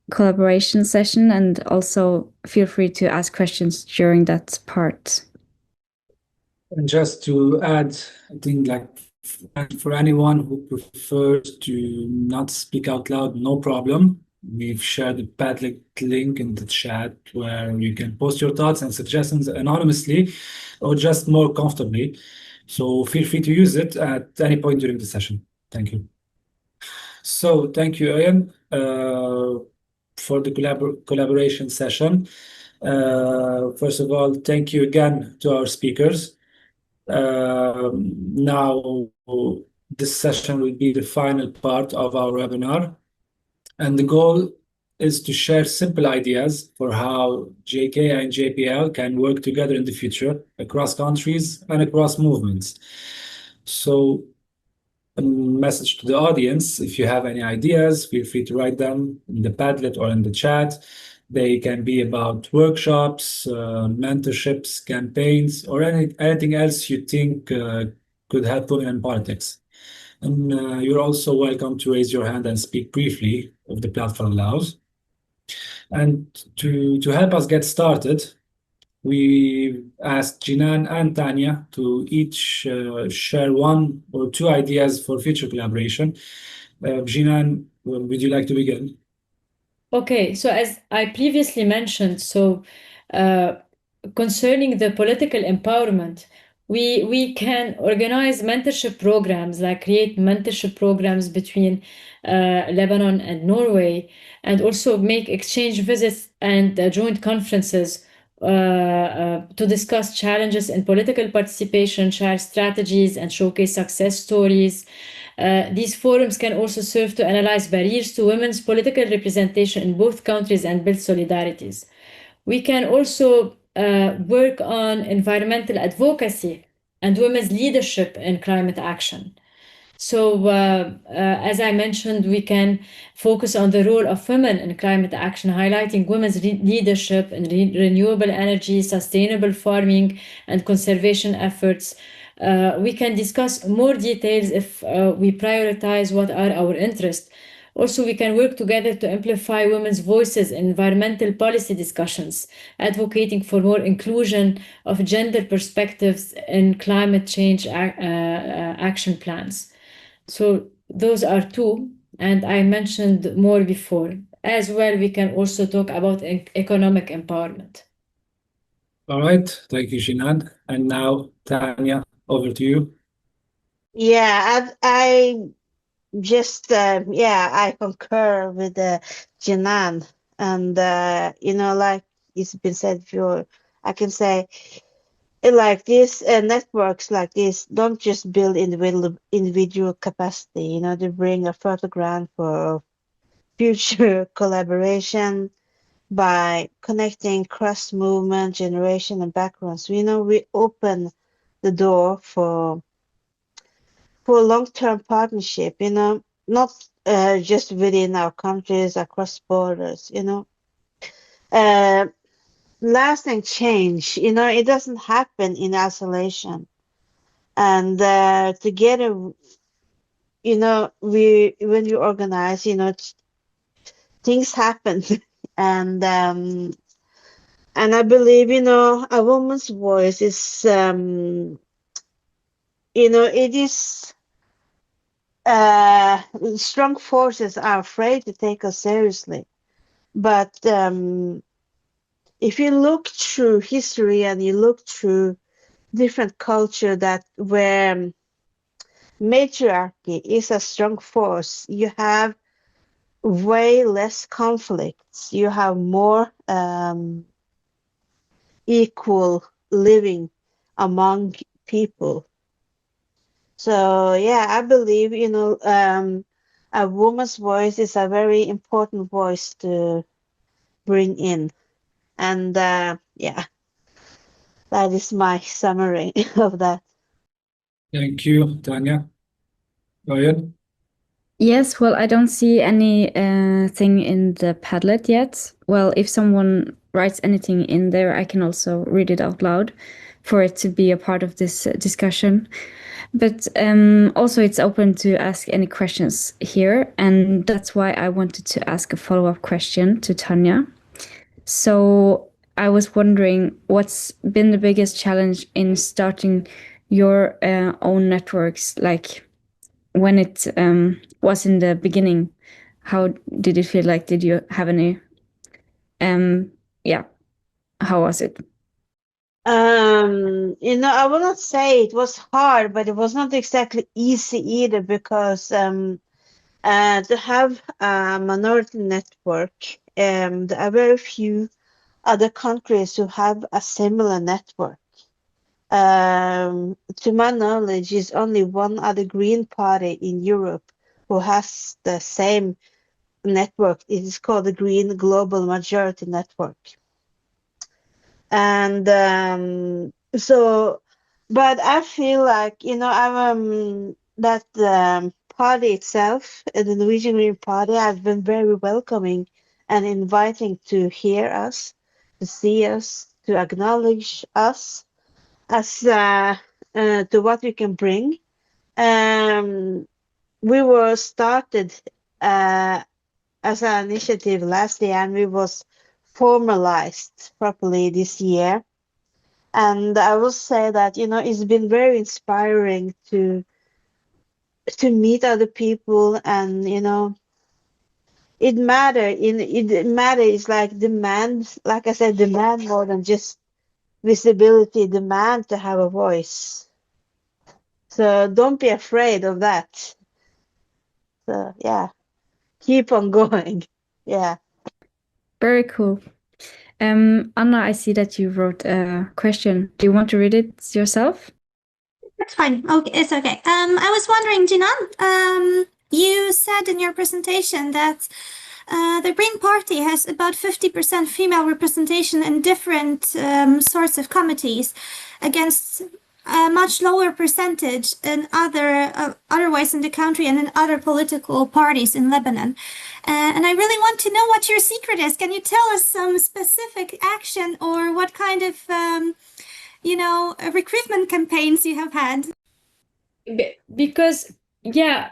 S5: collaboration session, and also feel free to ask questions during that part.
S3: And just to add, I think like And for anyone who prefers to not speak out loud, no problem. We've shared a Padlet link in the chat where you can post your thoughts and suggestions anonymously or just more comfortably. So feel free to use it at any point during the session. Thank you. So thank you, Ian, for the collaboration session. First of all, thank you again to our speakers. Now, this session will be the final part of our webinar, and the goal is to share simple ideas for how JK and JPL can work together in the future across countries and across movements. So, a message to the audience: if you have any ideas, feel free to write them in the Padlet or in the chat. They can be about workshops, mentorships, campaigns, or anything else you think could help women in politics. And you're also welcome to raise your hand and speak briefly if the platform allows. And to help us get started, we asked Jinane and Tanya to each share one or two ideas for future collaboration. Jinane, would you like to begin?
S1: Okay, so as I previously mentioned, concerning the political empowerment, we can organize mentorship programs, like create mentorship programs between Lebanon and Norway, and also make exchange visits and joint conferences to discuss challenges in political participation, share strategies, and showcase success stories. These forums can also serve to analyze barriers to women's political representation in both countries and build solidarities. We can also work on environmental advocacy and women's leadership in climate action. So, as I mentioned, we can focus on the role of women in climate action, highlighting women's leadership in renewable energy, sustainable farming, and conservation efforts. We can discuss more details if we prioritize what are our interests. Also, we can work together to amplify women's voices in environmental policy discussions, advocating for more inclusion of gender perspectives in climate change action plans. So those are two, and I mentioned more before. As well, we can also talk about economic empowerment.
S3: All right, thank you, Jinane. And now, Tanya, over to you.
S6: Yeah, I just I concur with Jinane, and like it's been said before, I can say like this networks like this don't just build individual capacity, they bring a fertile ground for future collaboration by connecting cross movement, generation, and backgrounds. We open the door for long-term partnership, not just within our countries, across borders, lasting change, it doesn't happen in isolation. And together, when you organize, things happen. And I believe, a woman's voice is, it is, strong forces are afraid to take us seriously. But if you look through history and you look through different culture where matriarchy is a strong force, you have way less conflicts. You have more equal living among people. So yeah, I believe a woman's voice is a very important voice to bring in, and that is my summary of that.
S3: Thank you, Tanya. Ryan?
S5: Yes, well, I don't see any thing in the Padlet yet. Well, if someone writes anything in there, I can also read it out loud for it to be a part of this discussion. But also it's open to ask any questions here, and that's why I wanted to ask a follow-up question to Tanya. So I was wondering, what's been the biggest challenge in starting your own networks, like when it was in the beginning? How did it feel like? Did you have any yeah, how was it?
S6: I will not say it was hard, but it was not exactly easy either, because to have a minority network, there are very few other countries who have a similar network. To my knowledge, is only one other Green Party in Europe who has the same network. It is called the Green Global Majority Network. And but I feel like, that party itself, the Norwegian Green Party, has been very welcoming and inviting to hear us, to see us, to acknowledge us as to what we can bring. We were started as an initiative last year, and we was formalized properly this year. And I will say that, it's been very inspiring to meet other people, and it matters like demand, like I said, demand more than just visibility, demand to have a voice. So don't be afraid of that. So yeah, keep on going. Yeah.
S5: Very cool. Anna, I see that you wrote a question. Do you want to read it yourself?
S2: That's fine. Okay, it's okay. I was wondering, Jinane, you said in your presentation that the Green Party has about 50% female representation in different sorts of committees, against a much lower percentage in otherwise in the country and in other political parties in Lebanon. And I really want to know what your secret is. Can you tell us some specific action or what kind of recruitment campaigns you have had?
S1: Because yeah,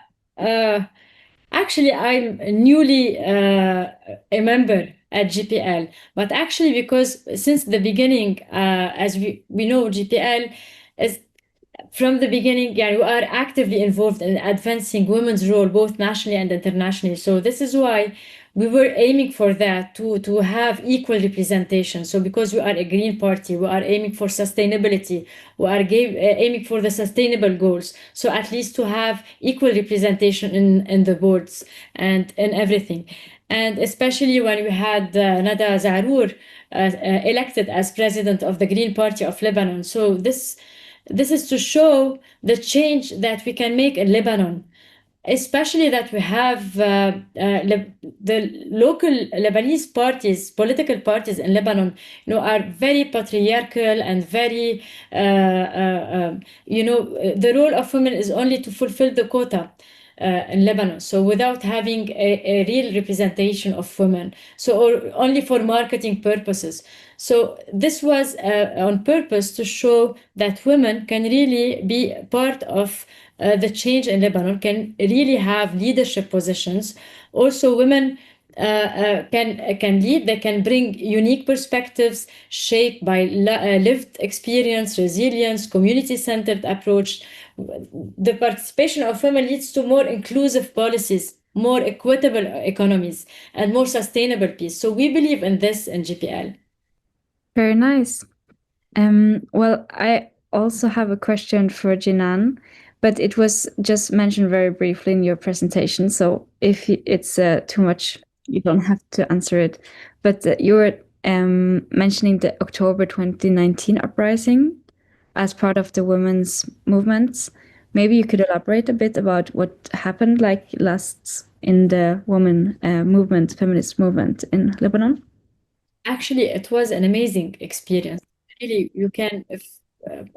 S1: actually I'm newly a member at GPL, but actually because since the beginning, as we know, GPL is from the beginning, yeah, we are actively involved in advancing women's role both nationally and internationally. So this is why we were aiming for that, to have equal representation. So because we are a green party, we are aiming for sustainability, we are aiming for the sustainable goals. So at least to have equal representation in the boards and in everything. And especially when we had Nada Zarour elected as president of the Green Party of Lebanon. So this is to show the change that we can make in Lebanon, especially that we have the local Lebanese parties, political parties in Lebanon, are very patriarchal and very, the role of women is only to fulfill the quota in Lebanon. So without having a real representation of women, or only for marketing purposes. So this was on purpose to show that women can really be part of the change in Lebanon, can really have leadership positions. Also, women can lead. They can bring unique perspectives shaped by lived experience, resilience, community-centered approach. The participation of women leads to more inclusive policies, more equitable economies, and more sustainable peace. So we believe in this in GPL.
S5: Very nice. Well, I also have a question for Jinane, but it was just mentioned very briefly in your presentation. So if it's too much, you don't have to answer it. But you were mentioning the October 2019 uprising as part of the women's movements. Maybe you could elaborate a bit about what happened last in the women movement, feminist movement in Lebanon.
S1: Actually, it was an amazing experience. Really, you can,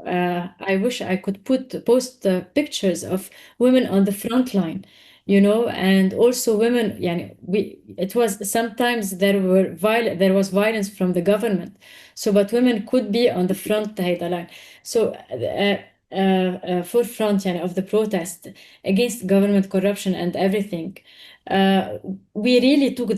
S1: I wish I could post pictures of women on the front line, and also women, it was sometimes there was violence from the government. So, but women could be on the front line. So, forefront of the protest against government corruption and everything. We really took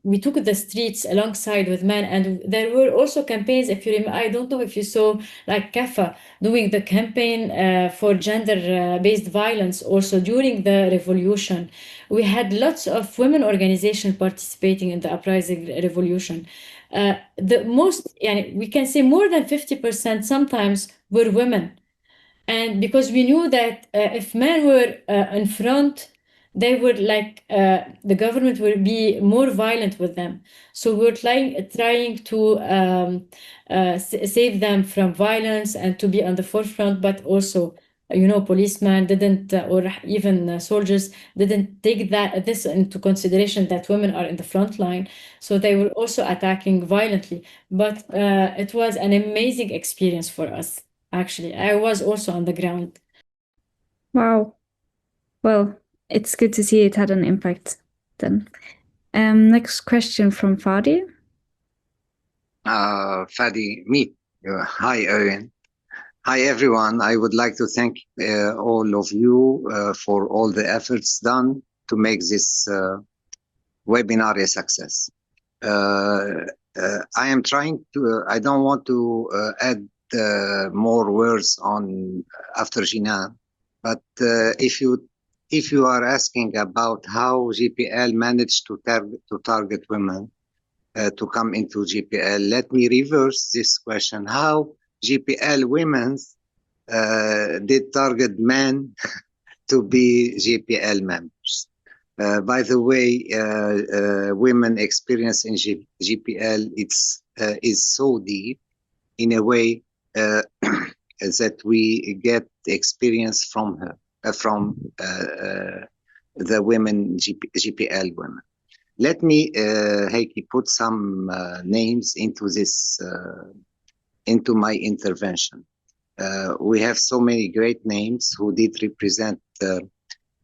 S1: we took the streets alongside with men, and there were also campaigns. If you remember, I don't know if you saw like Kafa doing the campaign for gender-based violence also during the revolution. We had lots of women organizations participating in the uprising revolution. The most, we can say more than 50% sometimes were women. And because we knew that if men were in front, they would the government would be more violent with them. So we were trying to save them from violence and to be on the forefront, but also, policemen didn't, or even soldiers didn't take this into consideration, that women are in the front line. So they were also attacking violently. But it was an amazing experience for us. Actually, I was also on the ground.
S5: Wow. Well, it's good to see it had an impact then. Next question from Fadi.
S7: Fadi, me. Hi, Erin. Hi, everyone. I would like to thank all of you for all the efforts done to make this webinar a success. I am trying to, I don't want to add more words on after Jinane, but if you are asking about how GPL managed to target women to come into GPL, let me reverse this question. How GPL women did target men to be GPL members? By the way, women experience in GPL is so deep in a way that we get experience from her, the women, GPL women. Let me, Heiki, put some names into this, into my intervention. We have so many great names who did represent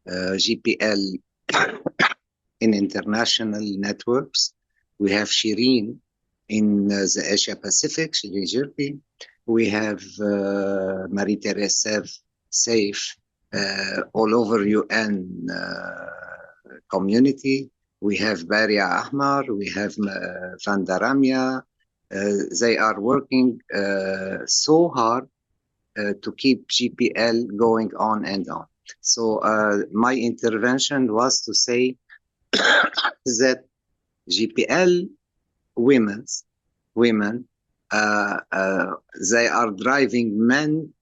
S7: GPL in international networks. We have Shireen in the Asia Pacific, Shireen Jirpi. We have Marie-Thérèse Safe all over UN community. We have Baria Ahmar, we have Vandaramia. They are working so hard to keep GPL going on and on. So my intervention was to say that GPL women, they are driving men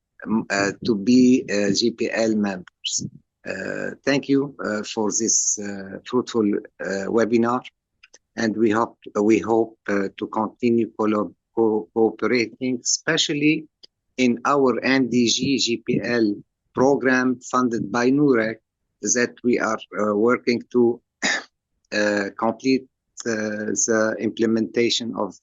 S7: to be GPL members. Thank you for this fruitful webinar, and we hope to continue cooperating, especially in our MDG GPL program funded by NUREC, that we are working to complete the implementation of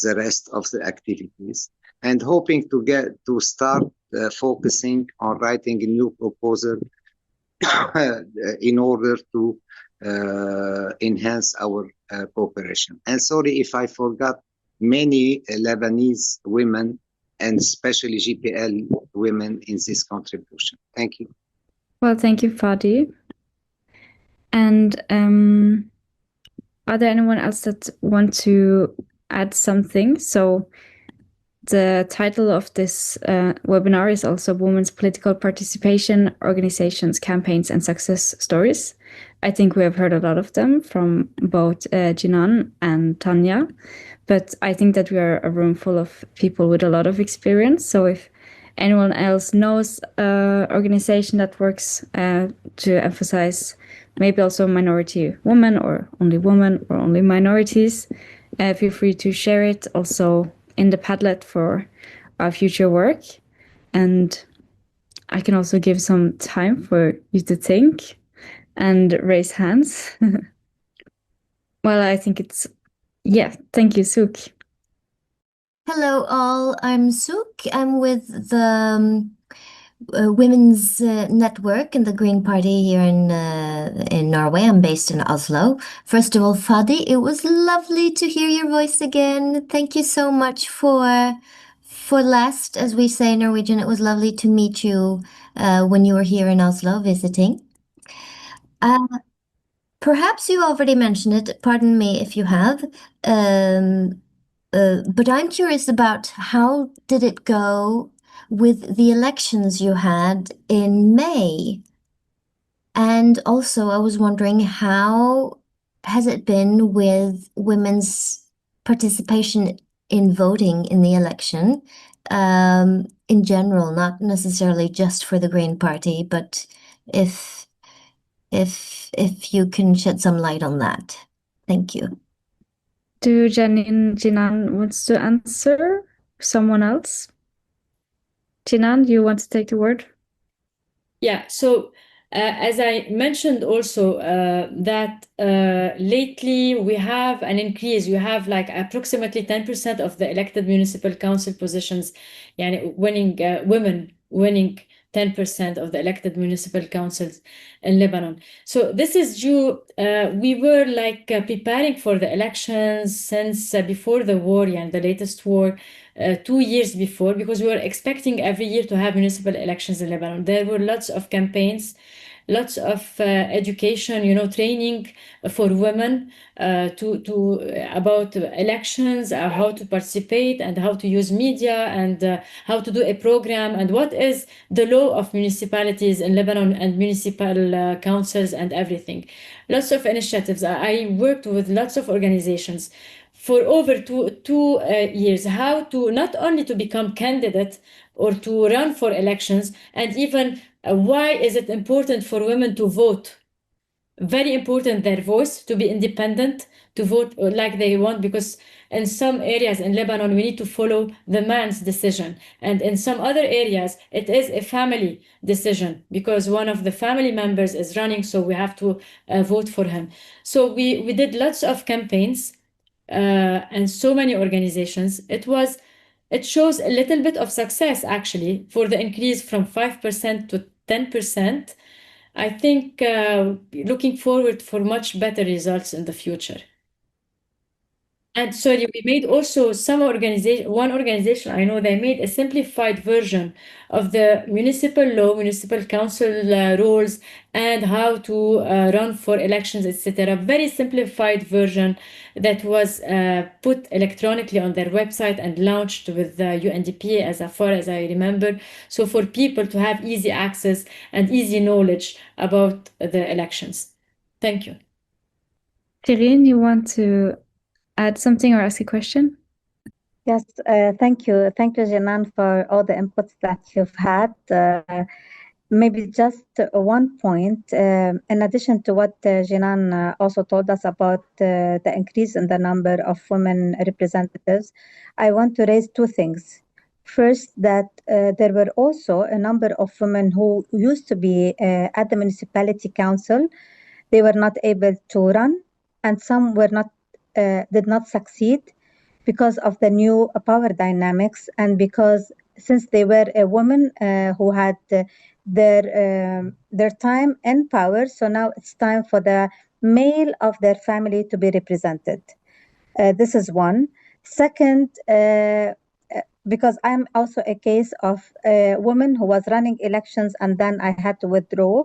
S7: the rest of the activities, and hoping to start focusing on writing a new proposal in order to enhance our cooperation. And sorry if I forgot many Lebanese women, and especially GPL women, in this contribution. Thank you.
S5: Well, thank you, Fadi. And are there anyone else that want to add something? So the title of this webinar is also Women's Political Participation, Organizations, Campaigns, and Success Stories. I think we have heard a lot of them from both Jinane and Tanya, but I think that we are a room full of people with a lot of experience. So if anyone else knows an organization that works to emphasize maybe also minority women or only minorities, feel free to share it also in the Padlet for our future work. And I can also give some time for you to think and raise hands. Well, I think it's, thank you, Suk.
S8: Hello all, I'm Suk. I'm with the Women's Network in the Green Party here in Norway. I'm based in Oslo. First of all, Fadi, it was lovely to hear your voice again. Thank you so much for last, as we say in Norwegian. It was lovely to meet you when you were here in Oslo visiting. Perhaps you already mentioned it, pardon me if you have, but I'm curious about how did it go with the elections you had in May? And also, I was wondering, how has it been with women's participation in voting in the election, in general, not necessarily just for the Green Party, but if you can shed some light on that. Thank you.
S5: Do Jinane wants to answer? Someone else? Jinane, you want to take the word?
S1: Yeah, so as I mentioned also that lately we have an increase. You have like approximately 10% of the elected municipal council positions, winning women winning 10% of the elected municipal councils in Lebanon. So this is due, we were like preparing for the elections since before the war, the latest war, 2 years before, because we were expecting every year to have municipal elections in Lebanon. There were lots of campaigns, lots of education, training for women about elections, how to participate and how to use media and how to do a program and what is the law of municipalities in Lebanon and municipal councils and everything. Lots of initiatives. I worked with lots of organizations for over two years, how to not only to become candidate or to run for elections, and even why is it important for women to vote? Very important, their voice, to be independent, to vote like they want, because in some areas in Lebanon, we need to follow the man's decision. And in some other areas, it is a family decision because one of the family members is running, so we have to vote for him. So we did lots of campaigns and so many organizations. It shows a little bit of success actually for the increase from 5% to 10%. I think looking forward for much better results in the future. And sorry, we made also one organization, I know they made a simplified version of the municipal law, municipal council rules, and how to run for elections, etc. Very simplified version that was put electronically on their website and launched with the UNDP as far as I remember. So for people to have easy access and easy knowledge about the elections. Thank you.
S5: Shireen, you want to add something or ask a question?
S9: Yes, thank you. Thank you, Jinane, for all the inputs that you've had. Maybe just one point, in addition to what Jinane also told us about the increase in the number of women representatives, I want to raise two things. First, that there were also a number of women who used to be at the municipality council. They were not able to run, and some were not did not succeed because of the new power dynamics and because since they were a woman who had their time and power, so now it's time for the male of their family to be represented. This is one. Second, because I'm also a case of a woman who was running elections and then I had to withdraw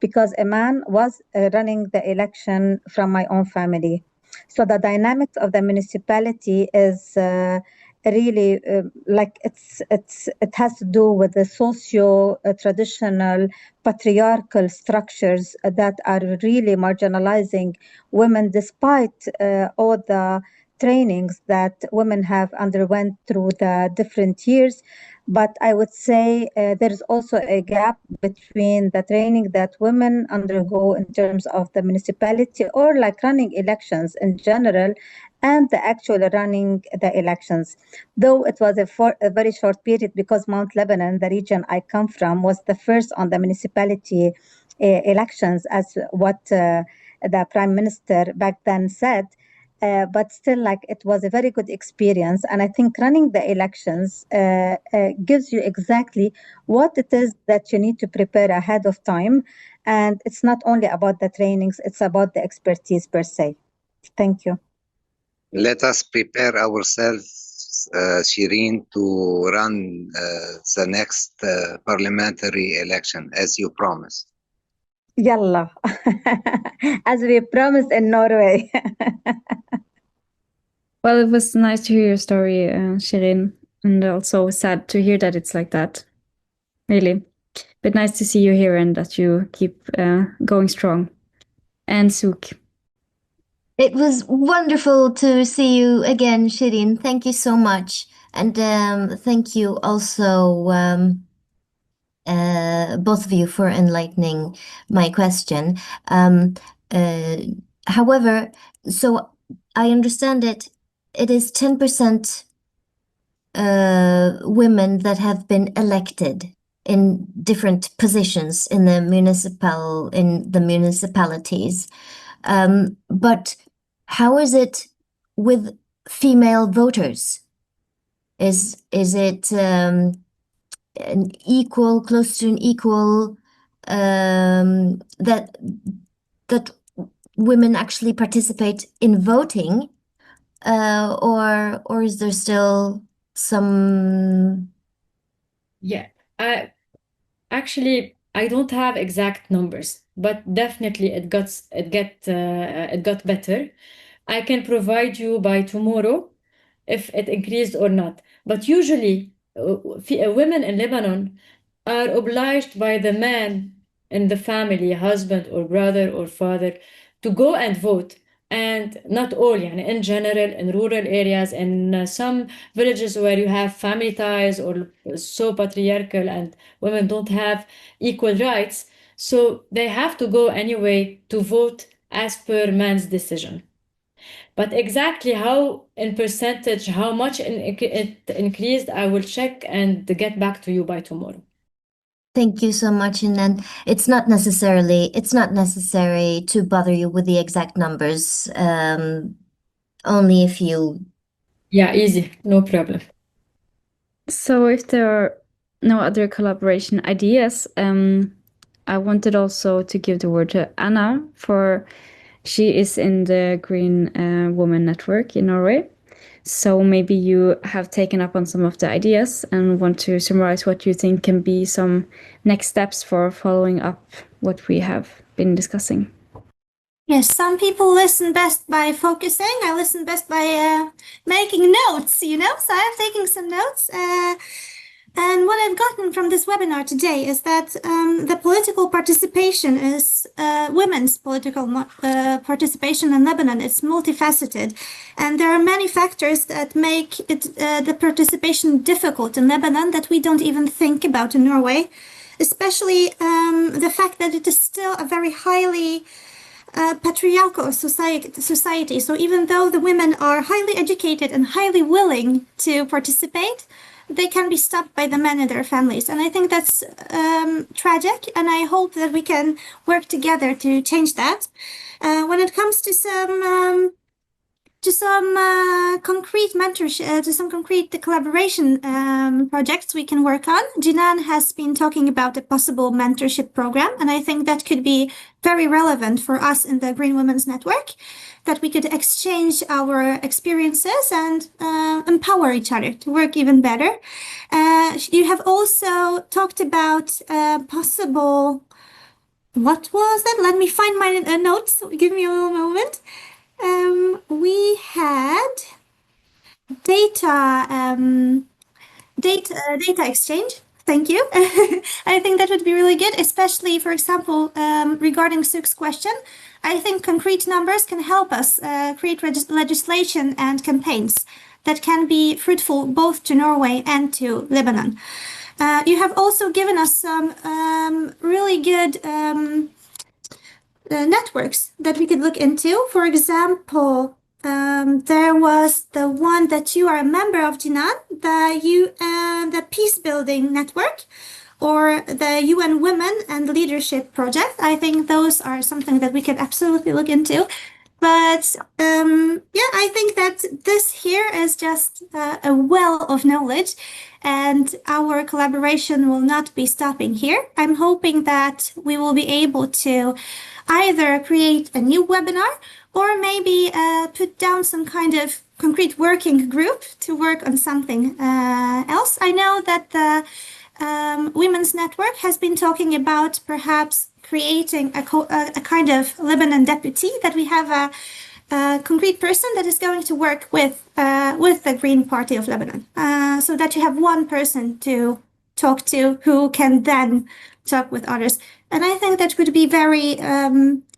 S9: because a man was running the election from my own family. So the dynamics of the municipality is really it has to do with the socio-traditional patriarchal structures that are really marginalizing women despite all the trainings that women have underwent through the different years. But I would say there's also a gap between the training that women undergo in terms of the municipality or like running elections in general and the actual running the elections. Though it was a very short period because Mount Lebanon, the region I come from, was the first on the municipality elections as what the Prime Minister back then said. But still, like, it was a very good experience. And I think running the elections gives you exactly what it is that you need to prepare ahead of time. And it's not only about the trainings, it's about the expertise per se. Thank you.
S7: Let us prepare ourselves, Shireen, to run the next parliamentary election, as you promised.
S9: Yalla. as we promised in Norway.
S5: Well, it was nice to hear your story, Shirin, and also sad to hear that it's like that. Really. But nice to see you here and that you keep going strong. And Suk.
S8: It was wonderful to see you again, Shirin. Thank you so much. And thank you also, both of you, for enlightening my question. However, so I understand it is 10% women that have been elected in different positions in the municipalities. But how is it with female voters? Is it close to an equal that women actually participate in voting, or is there still some?
S1: Yeah, actually, I don't have exact numbers, but definitely it got better. I can provide you by tomorrow if it increased or not. But usually, women in Lebanon are obliged by the man in the family, husband or brother or father, to go and vote. And not all, in general, in rural areas, in some villages where you have family ties or so patriarchal and women don't have equal rights, so they have to go anyway to vote as per man's decision. But exactly how in percentage, how much it increased, I will check and get back to you by tomorrow.
S8: Thank you so much. And then it's not necessary to bother you with the exact numbers. Only if you.
S1: Yeah, easy, no problem.
S5: So if there are no other collaboration ideas, I wanted also to give the word to Anna, for she is in the Green Women Network in Norway. So maybe you have taken up on some of the ideas and want to summarize what you think can be some next steps for following up what we have been discussing.
S2: Yes, some people listen best by focusing. I listen best by making notes, so I'm taking some notes. And what I've gotten from this webinar today is that the political participation is women's political participation in Lebanon is multifaceted, and there are many factors that make it the participation difficult in Lebanon that we don't even think about in Norway, especially the fact that it is still a very highly patriarchal society. So even though the women are highly educated and highly willing to participate, they can be stopped by the men in their families. And I think that's tragic, and I hope that we can work together to change that. When it comes to some concrete mentorship, to some concrete collaboration projects we can work on. Jinane has been talking about a possible mentorship program, and I think that could be very relevant for us in the Green Women's Network, that we could exchange our experiences and empower each other to work even better. You have also talked about possible, what was that? Let me find my notes. Give me a moment. We had data exchange. Thank you. I think that would be really good, especially, for example, regarding Suk's question. I think concrete numbers can help us create legislation and campaigns that can be fruitful both to Norway and to Lebanon. You have also given us some really good networks that we could look into. For example, there was the one that you are a member of, Jinane, the Peace Building Network, or the UN Women and Leadership Project. I think those are something that we could absolutely look into. But I think that this here is just a well of knowledge, and our collaboration will not be stopping here. I'm hoping that we will be able to either create a new webinar or maybe put down some kind of concrete working group to work on something else. I know that the Women's Network has been talking about perhaps creating a kind of Lebanon deputy, that we have a concrete person that is going to work with the Green Party of Lebanon, so that you have one person to talk to who can then talk with others. And I think that would be very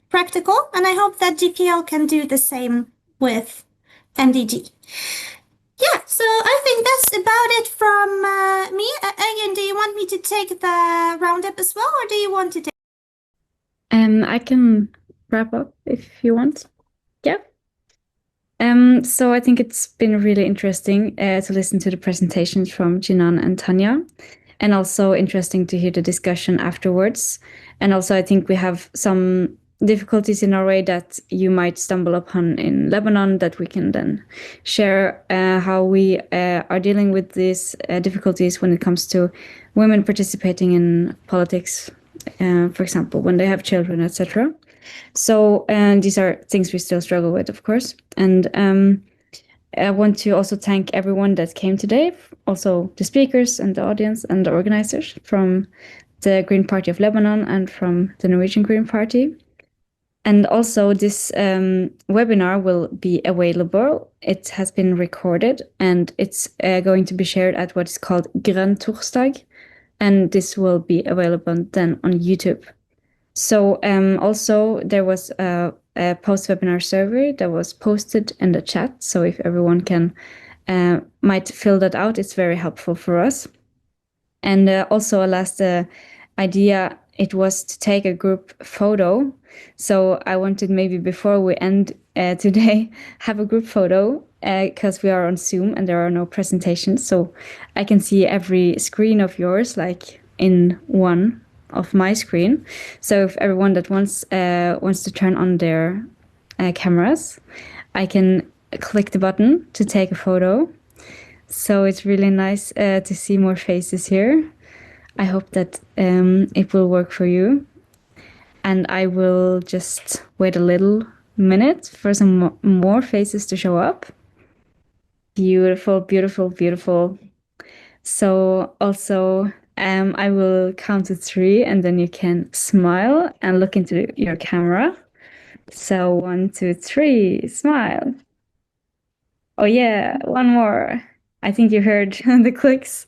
S2: practical, and I hope that GPL can do the same with MDG. Yeah, so I think that's about it from me. Again, do you want me to take the roundup as well, or do you want to take?
S5: I can wrap up if you want. Yeah. So I think it's been really interesting to listen to the presentations from Jinane and Tanya, and also interesting to hear the discussion afterwards. And also I think we have some difficulties in Norway that you might stumble upon in Lebanon that we can then share how we are dealing with these difficulties when it comes to women participating in politics, for example, when they have children, etc. So these are things we still struggle with, of course. And I want to also thank everyone that came today, also the speakers and the audience and the organizers from the Green Party of Lebanon and from the Norwegian Green Party. And also this webinar will be available. It has been recorded and it's going to be shared at what is called Grønn Torsdag. And this will be available then on YouTube. So also there was a post-webinar survey that was posted in the chat. So if everyone can might fill that out, it's very helpful for us. And also a last idea, it was to take a group photo. So I wanted maybe before we end today, have a group photo because we are on Zoom and there are no presentations. So I can see every screen of yours, like in one of my screen. So if everyone that wants to turn on their cameras, I can click the button to take a photo. So it's really nice to see more faces here. I hope that it will work for you. And I will just wait a little minute for some more faces to show up. Beautiful, beautiful, beautiful. So also I will count to 3 and then you can smile and look into your camera. So 1, 2, 3, smile. Oh yeah, one more. I think you heard the clicks.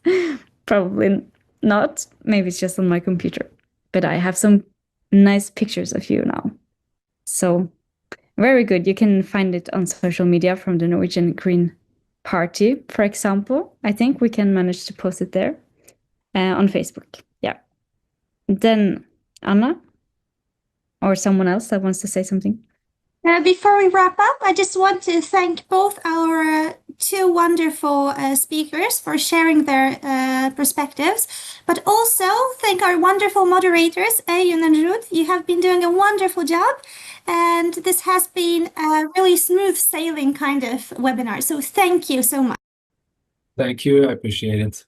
S5: Probably not. Maybe it's just on my computer. But I have some nice pictures of you now. So very good. You can find it on social media from the Norwegian Green Party, for example. I think we can manage to post it there on Facebook. Yeah. Then Anna or someone else that wants to say something.
S2: Before we wrap up, I just want to thank both our two wonderful speakers for sharing their perspectives, but also thank our wonderful moderators, Eyun and Ruth. You have been doing a wonderful job, and this has been a really smooth sailing kind of webinar. So thank you so much.
S3: Thank you. I appreciate it.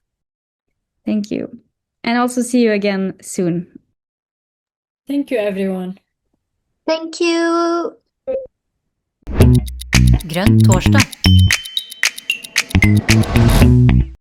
S5: Thank you. And also see you again soon.
S1: Thank you, everyone.
S8: Thank you.
S10: Grønn torsdag.